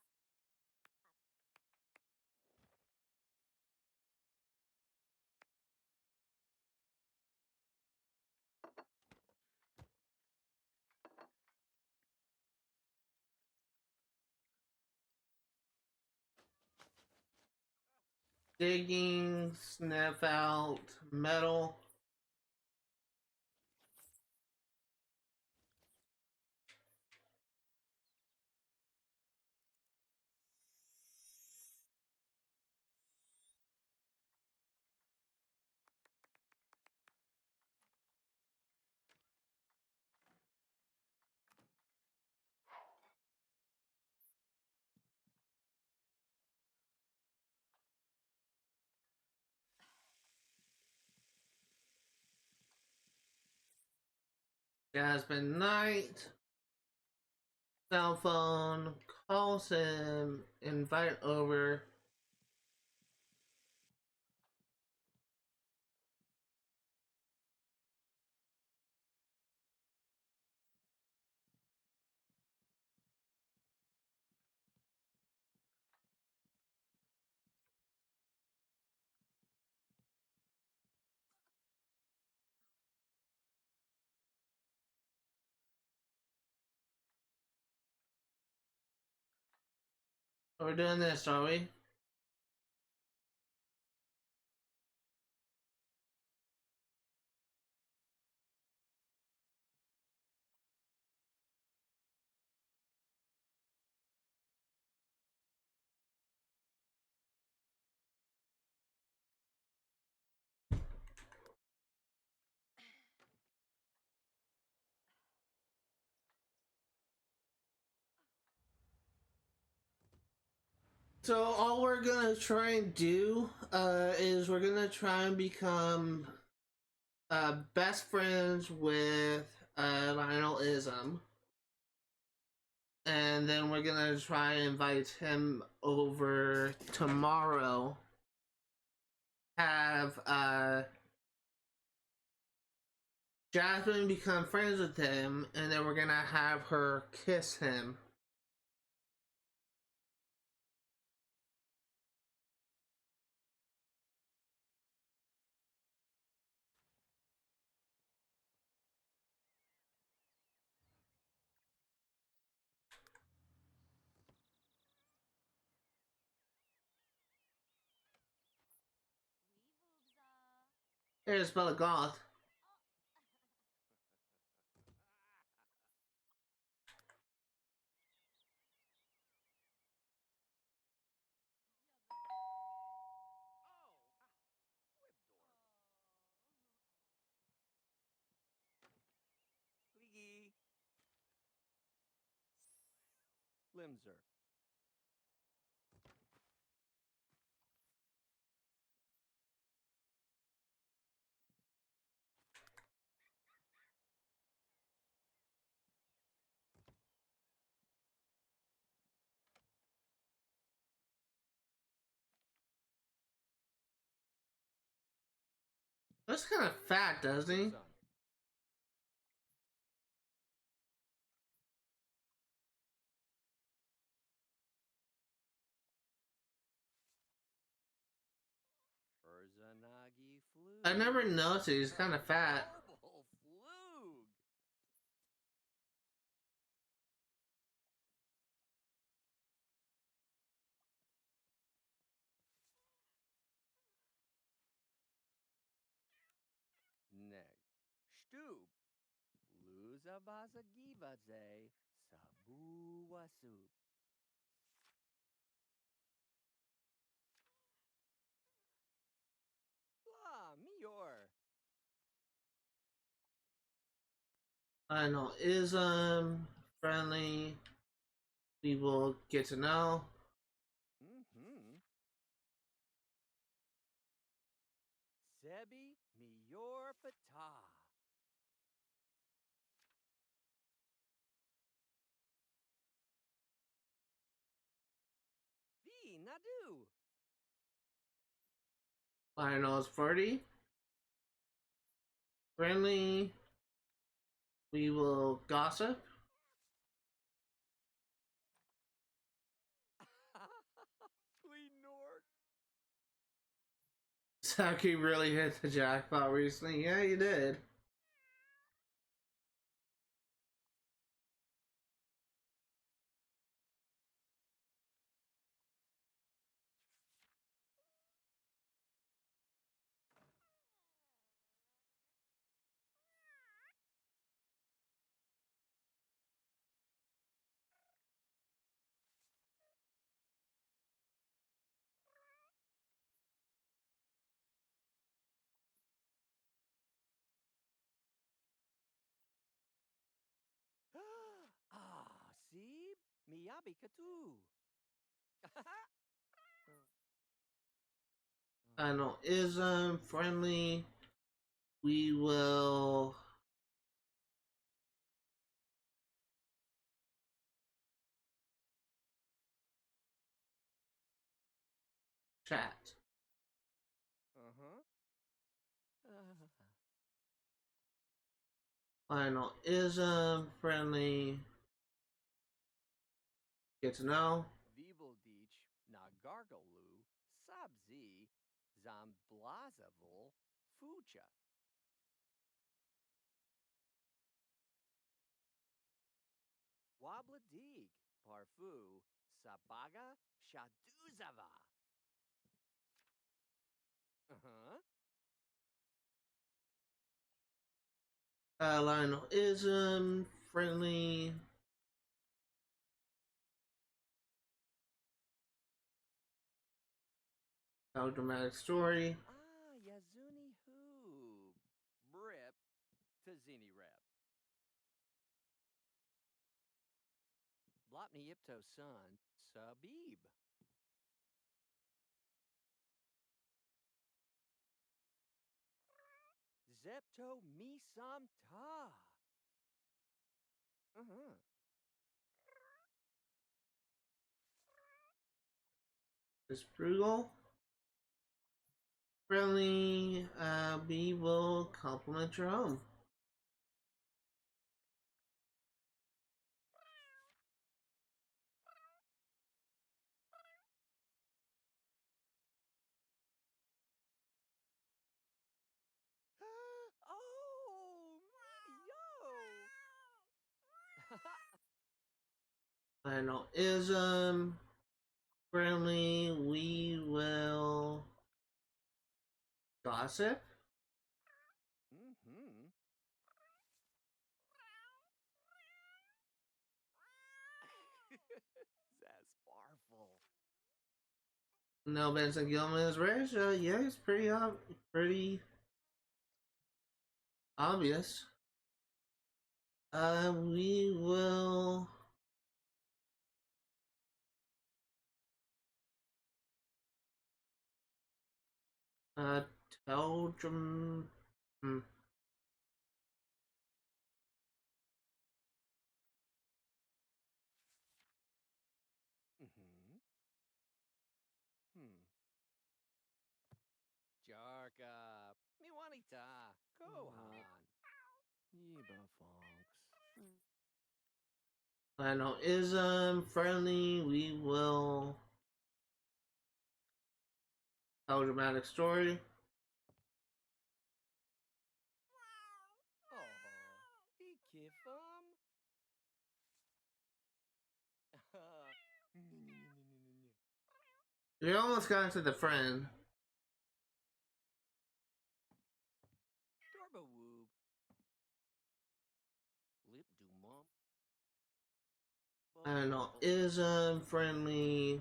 Digging, sniff out metal. Jasmine Knight. Cell phone. Calls him. Invite over. We're doing this, are we? So all we're gonna try and do is we're gonna try and become best friends with Lionel Ism, and then we're gonna try and invite him over tomorrow. Have Jasmine become friends with him, and then we're gonna have her kiss him. Here's spell goth. Liggy. Limser. Looks kind of fat, doesn't he? Son. Urzanagi Flug. I never noticed he's kind of fat. Horrible Flug. Neg. Stub. Luza baza givaze. Sabu wasub. La mior. I know ism friendly. We will get to know. Mm-hmm. Sebi mior pata. V nadu. I know it's 40. Friendly. We will gossip. Glenor. Saki really hit the jackpot recently. Yeah, you did. Ah, see? Miyabi katu. I know ism friendly. We will Chat. Uh-huh. Finalism, friendly. Get to know. Vibeldeach, Nagargalu, Sabzi, Zamblazavul, Fucha. Wabladig, Parfu, Sabaga, Shaduzava. Uh-huh. Lionalism, friendly. How dramatic story. Ah, Yazuni Hoob. Brip, Tazini Rep. Blopni Yipto son, Sabib. Zepto Misam Ta. Uh-huh. Is frugal. Friendly, we will compliment your home. Oh, yo. Finalism, friendly, we will gossip. Mm-hmm. That's powerful. No, Benson Gilman is rich. Yeah, it's pretty obvious. We will tell Jim. Mm-hmm. Jarka. Miwanita. Kohan. Yiba Fonks. Finalism, friendly, we will tell dramatic story. Oh, he kifum. We almost got into the friend. Dorba Woob. Lip Dumum. Finalism, friendly.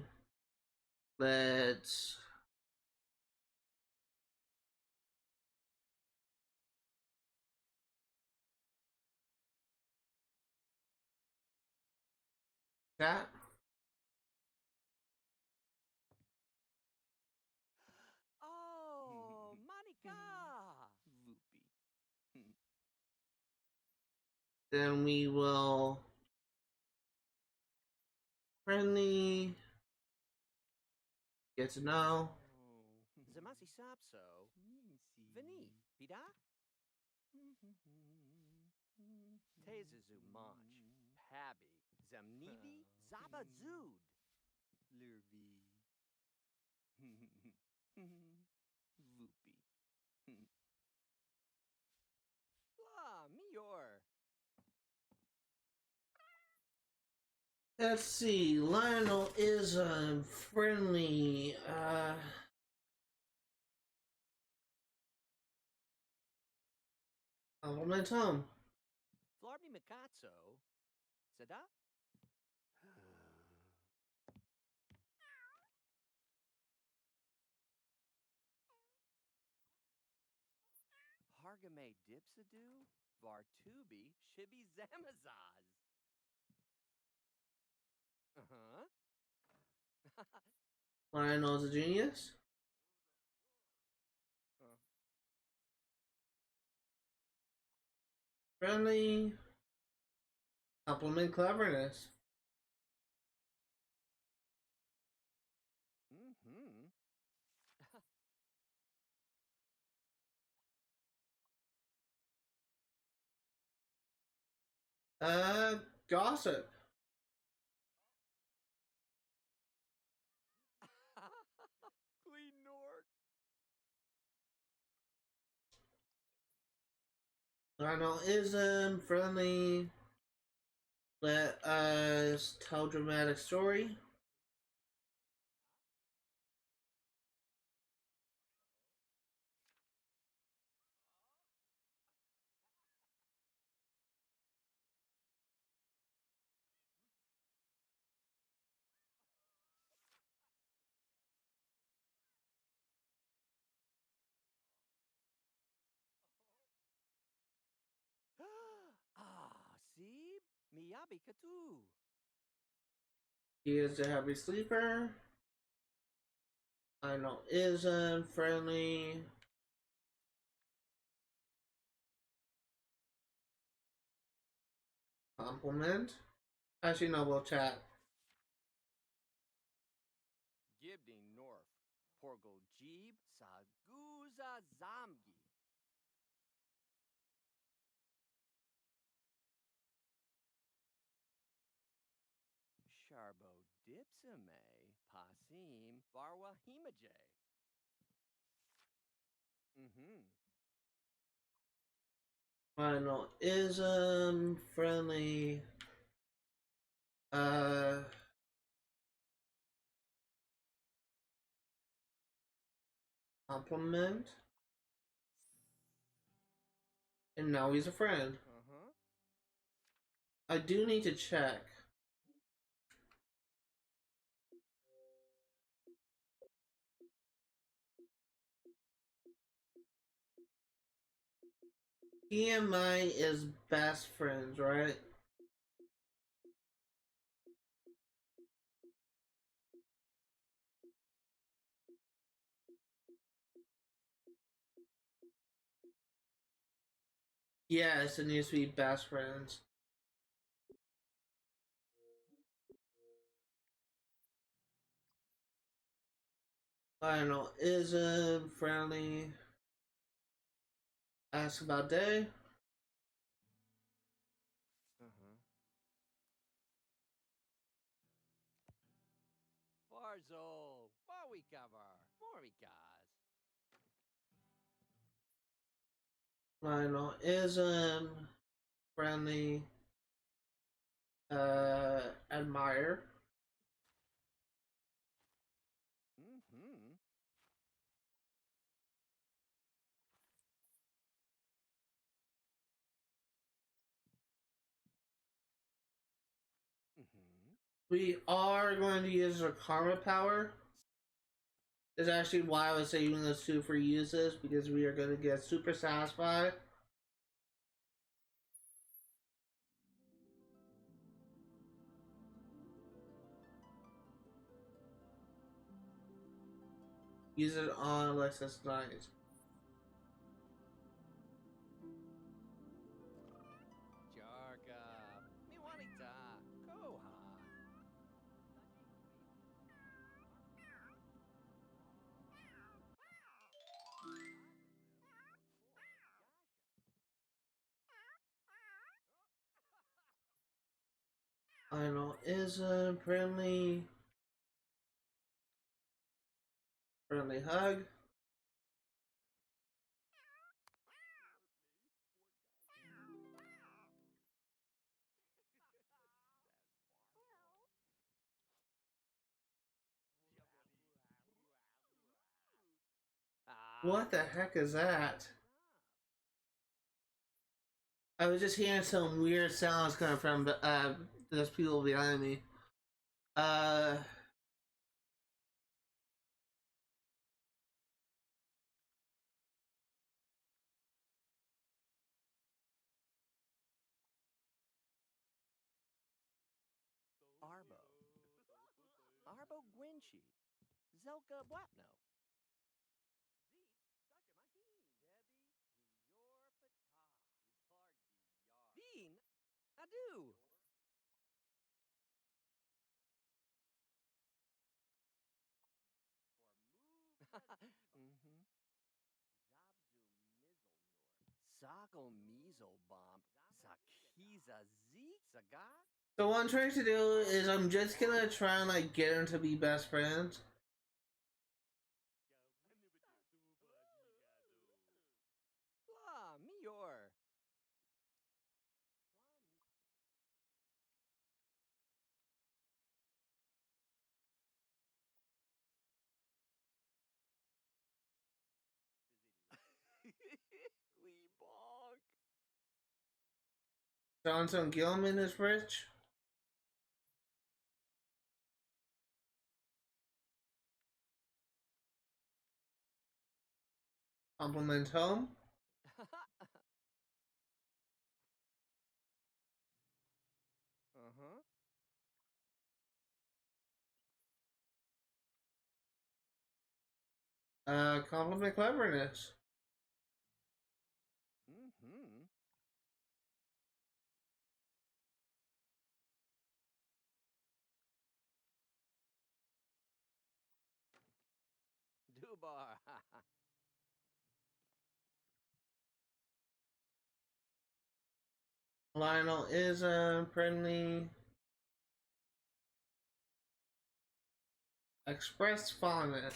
Let's chat. Oh, Monica. Loopy. Then we will friendly. Get to know. Zamasi Sapso. Vini. Pida? Tezazu Manch. Pabby. Zamnivi. Zabazud. Lurvi. Loopy. La, Mior. Let's see. Lionel is friendly. Compliment him. Flarbni Mikatso. Sada? Hargame Dipsadu. Vartubi. Shibi Zamazaz. Uh-huh. Lionel's a genius. Friendly. Compliment cleverness. Mm-hmm. Uh, Gossip. Clean North. Ism, friendly. Let us tell dramatic story. See? Miyabi Katu. He is a heavy sleeper. Ism, friendly. Compliment. Actually, no, we'll chat. Gibding North. Porgo Jeeb Saguza Zamgi. Sharbo Dipsame Pasim Varwa Himaje. Mm-hmm. Ism, friendly. Uh, Compliment. And now he's a friend. Uh-huh. I do need to check. EMI is best friends, right? Yes, it needs to be best friends. Ism, friendly. Ask about day. Uh-huh. Farzo. Wawikavar. Morikaz. Ism, friendly. Admire. Mm-hmm. Mm-hmm. We are going to use our karma power. Is actually why I was saving those two for uses because we are going to get super satisfied. Use it on Alexis Knight. Jarka. Miwanita. Koha. Ism, friendly. Friendly hug. Ah. What the heck is that? I was just hearing some weird sounds coming from those people behind me. Uh, Arbo. Arbo Gwinchi. Zelka Bwapno. Bean. Adu. Mm-hmm. Buckle measle bomb. Sakiza zigzaga. So what I'm trying to do is I'm just gonna try and like get them to be best friends. La mior. Lee bonk. Johnson Gilman is rich. Compliment home. Uh-huh. Compliment cleverness. Mm-hmm. Dubar. Lionel is friendly. Express fondness.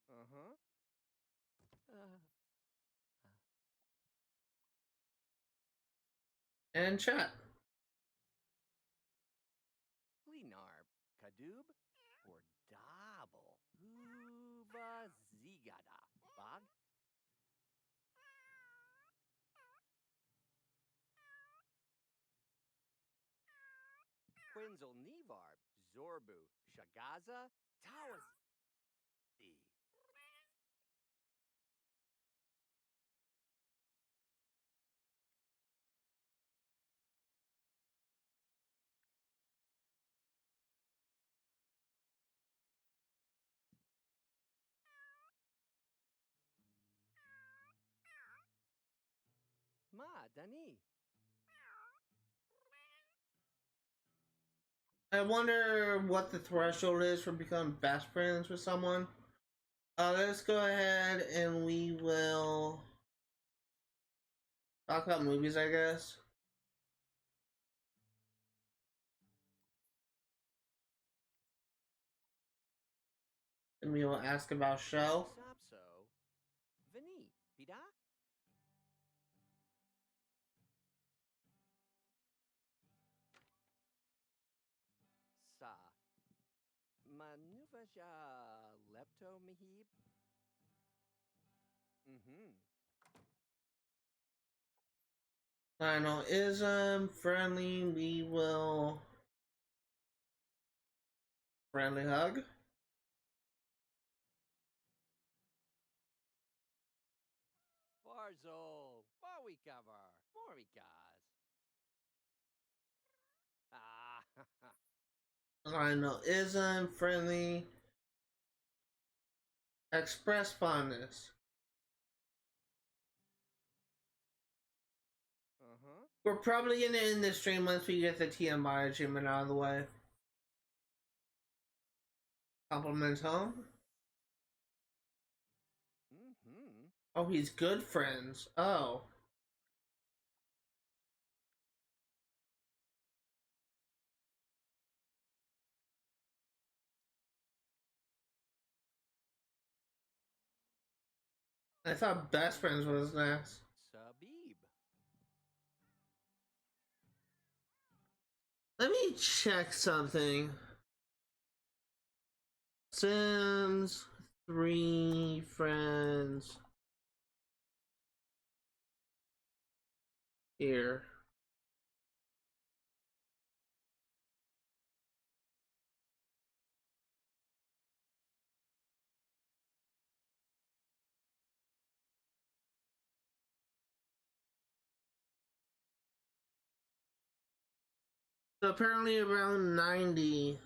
Uh-huh. And chat. Linarb. Kadoob. Or Dabble. Uva zigada. Bog. Quinzel Nevarb. Zorbu. Shagaza. Tawaz. Ma, Dani. I wonder what the threshold is for becoming best friends with someone. Let's go ahead and we will talk about movies, I guess. And we will ask about show. Sapso. Vini. Pida? Sa. Manuvaja lepto mihib. Mm-hmm. Lionel is friendly. We will friendly hug. Barzo. Barwikavar. Morikas. Ah. Lionel is friendly. Express fondness. Uh-huh. We're probably gonna end this stream once we get the TMI achievement out of the way. Compliments home. Mm-hmm. Oh, he's good friends. Oh. I thought best friends was next. Sabib. Let me check something. Sims, 3 friends. Here. So apparently around 90.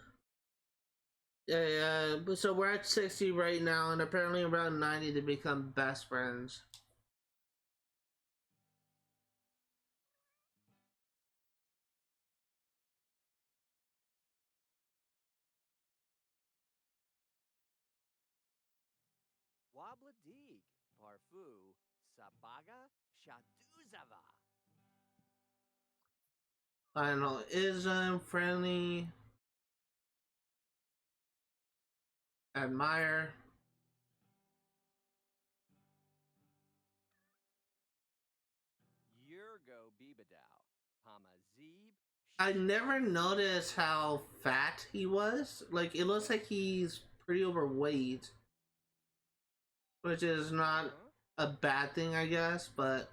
Yeah, so we're at 60 right now, and apparently around 90 to become best friends. Wabla Deeg. Parfu. Sabaga Shaduzava. I don't know, ism, friendly, admire. Yurgo Bibadao. Pamazib. I never noticed how fat he was. Like, it looks like he's pretty overweight, which is not a bad thing, I guess, but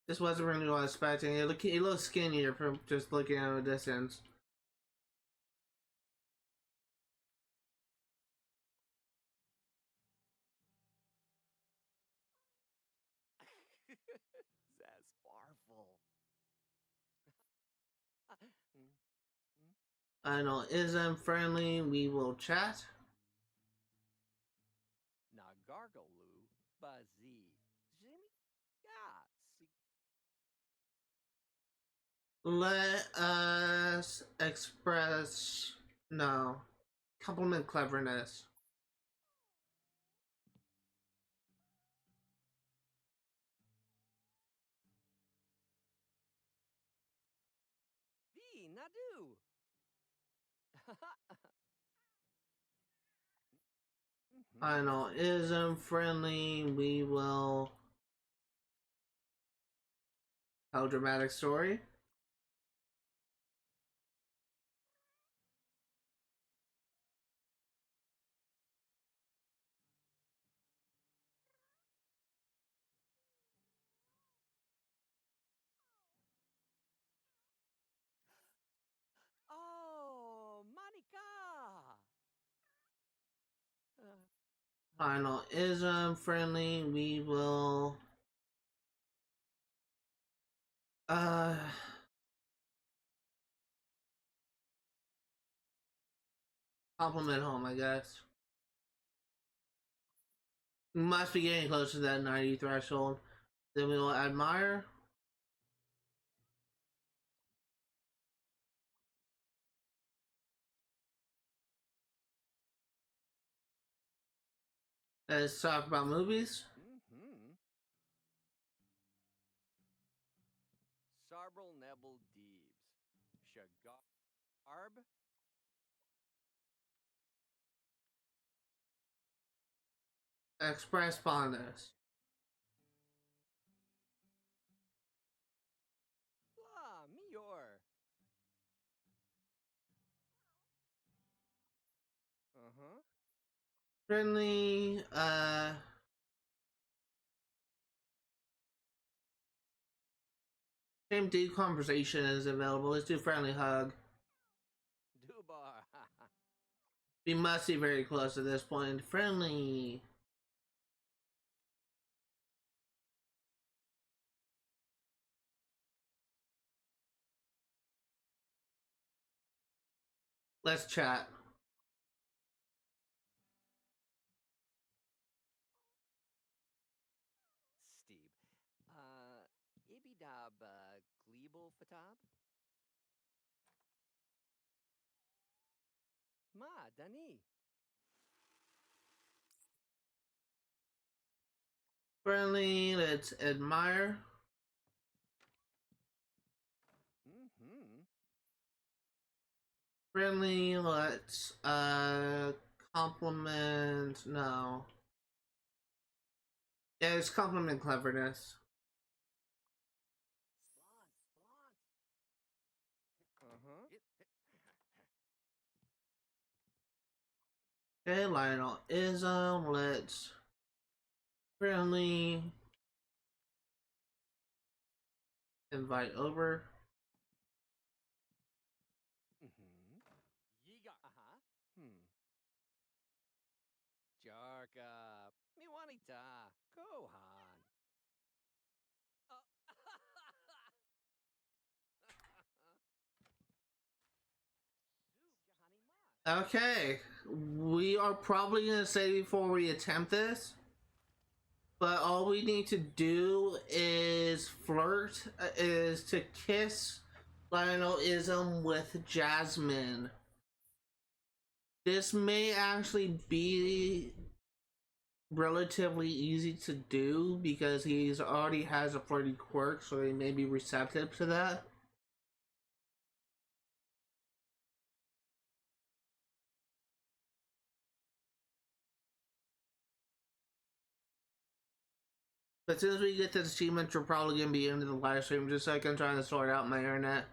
this wasn't really what I was expecting. He looks skinnier from just looking at a distance. That's powerful. I know, ism, friendly, we will chat. Nagargalu Bazi. Jimmy? Yeah. Let us express, no, compliment cleverness. V Nadu. I know, ism, friendly, we will. How dramatic story. Oh, Monica. I know, ism, friendly, we will. Uh. Compliment home, I guess. Must be getting close to that 90 threshold. Then we will admire. Let's talk about movies. Sarbral Nebel Deebs. Shagarb. Express fondness. Blah, Mior. Uh-huh. Friendly, same deep conversation is available. Let's do friendly hug. Dubar. We must be very close at this point. Friendly. Let's chat. Steve. Ibidab Glebal Fatab? Ma, Dani. Friendly, let's admire. Friendly, let's compliment. No. Yeah, it's compliment cleverness. Uh-huh. Okay, Lionel ism. Let's friendly invite over. Yiga. Uh-huh. Jarka. Miwanita. Kohan. Okay, we are probably gonna say before we attempt this, but all we need to do is flirt, is to kiss Lionel-ism with Jasmine. This may actually be relatively easy to do because he's already has a flirty quirk, so they may be receptive to that. But as soon as we get this achievement, we're probably gonna be into the live stream. Just like I'm trying to sort out my internet.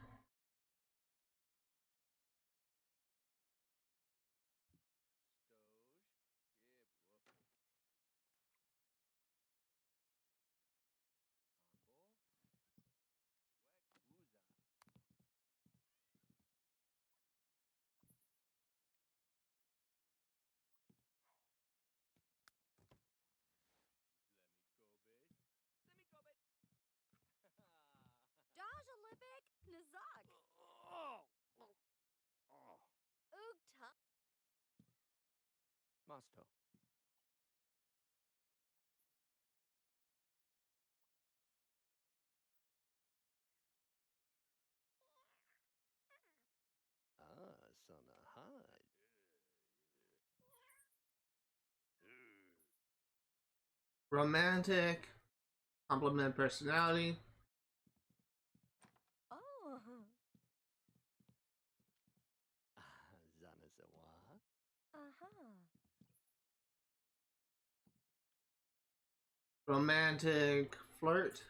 Josh Olympic Nazak. Oogta. Masto. Sana hide. Romantic, compliment personality. Oh. Zana zawa. Uh-huh. Romantic flirt.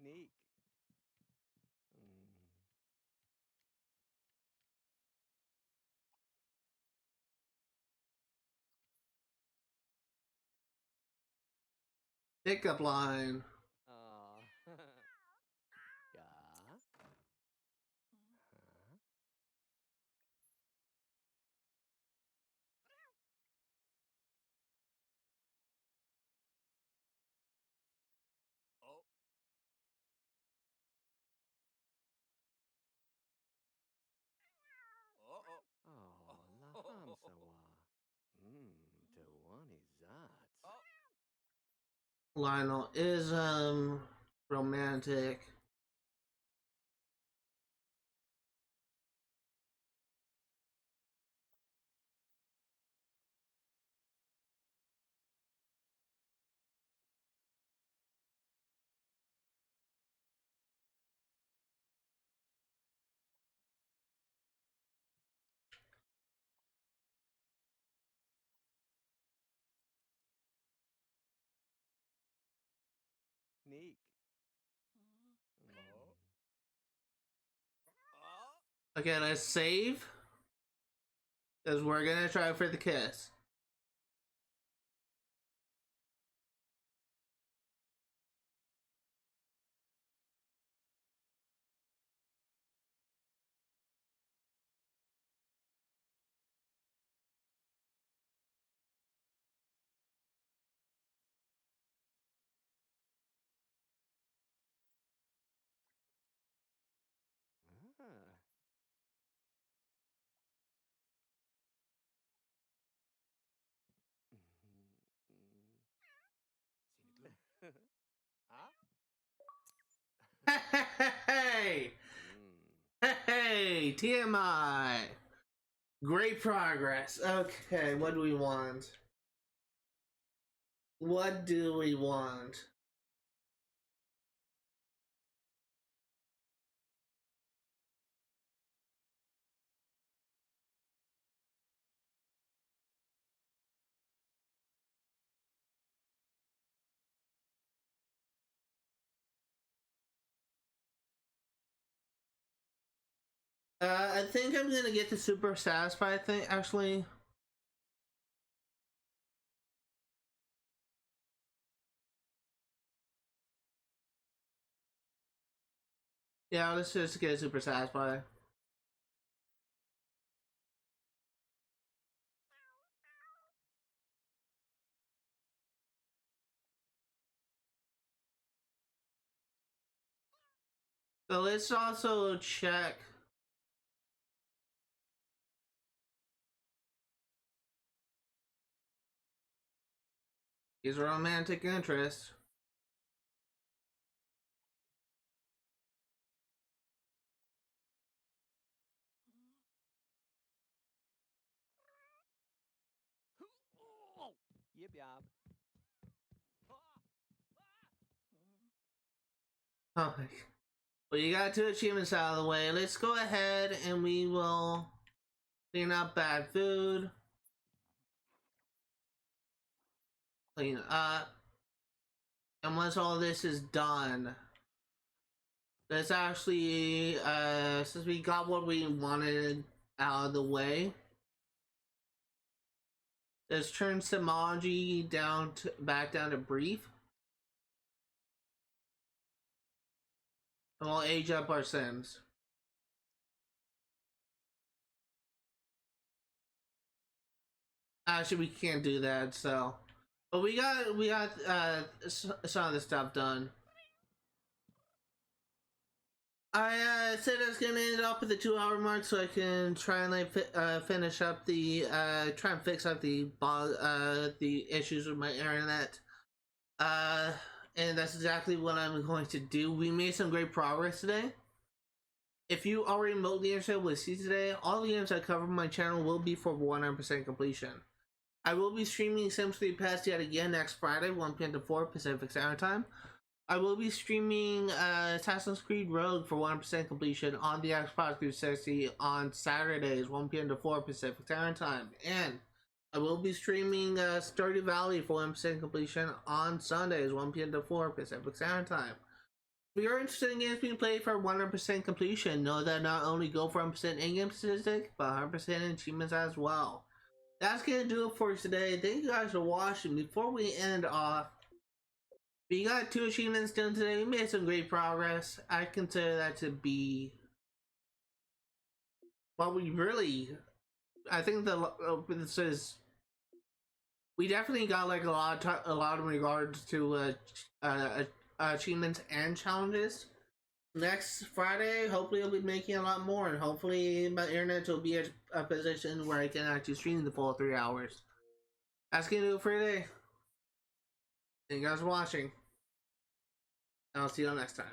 Neek. Pickup line. Ah. Yeah. Huh? Oh. Oh. Oh. Laham sawa. Tawani zat. Oh. Lionel is romantic. Neek. Oh. Okay, let's save. Because we're gonna try for the kiss. Ah. Huh? Hey! Hey! TMI! Great progress. Okay, what do we want? What do we want? I think I'm gonna get the super satisfied thing, actually. Yeah, let's just get super satisfied. So let's also check his romantic interest. Yip yob. Okay. Well, you got 2 achievements out of the way. Let's go ahead and we will clean up bad food. Clean up. And once all this is done, let's actually, since we got what we wanted out of the way, let's turn Simoji down to, back down to brief. And we'll age up our Sims. Actually, we can't do that, so. But we got some of the stuff done. I said I was gonna end up at the 2-hour mark so I can try and like finish up the try and fix up the issues with my internet. And that's exactly what I'm going to do. We made some great progress today. If you are remotely interested with see today, all the games I cover on my channel will be for 100% completion. I will be streaming Sims 3 Past yet again next Friday, 1 p.m. to 4 Pacific Standard Time. I will be streaming Assassin's Creed Rogue for 100% completion on the Xbox 360 on Saturdays, 1 p.m. to 4 Pacific Standard Time. And I will be streaming Stardew Valley for 100% completion on Sundays, 1 p.m. to 4 Pacific Standard Time. If you're interested in games being played for 100% completion, know that not only go for 100% in-game statistic, but 100% in achievements as well. That's gonna do it for today. Thank you guys for watching. Before we end off, we got 2 achievements done today. We made some great progress. I consider that to be, well, we really, I think this is, we definitely got like a lot in regards to achievements and challenges. Next Friday, hopefully I'll be making a lot more, and hopefully my internet will be at a position where I can actually stream the full 3 hours. That's gonna do it for today. Thank you guys for watching. And I'll see you all next time.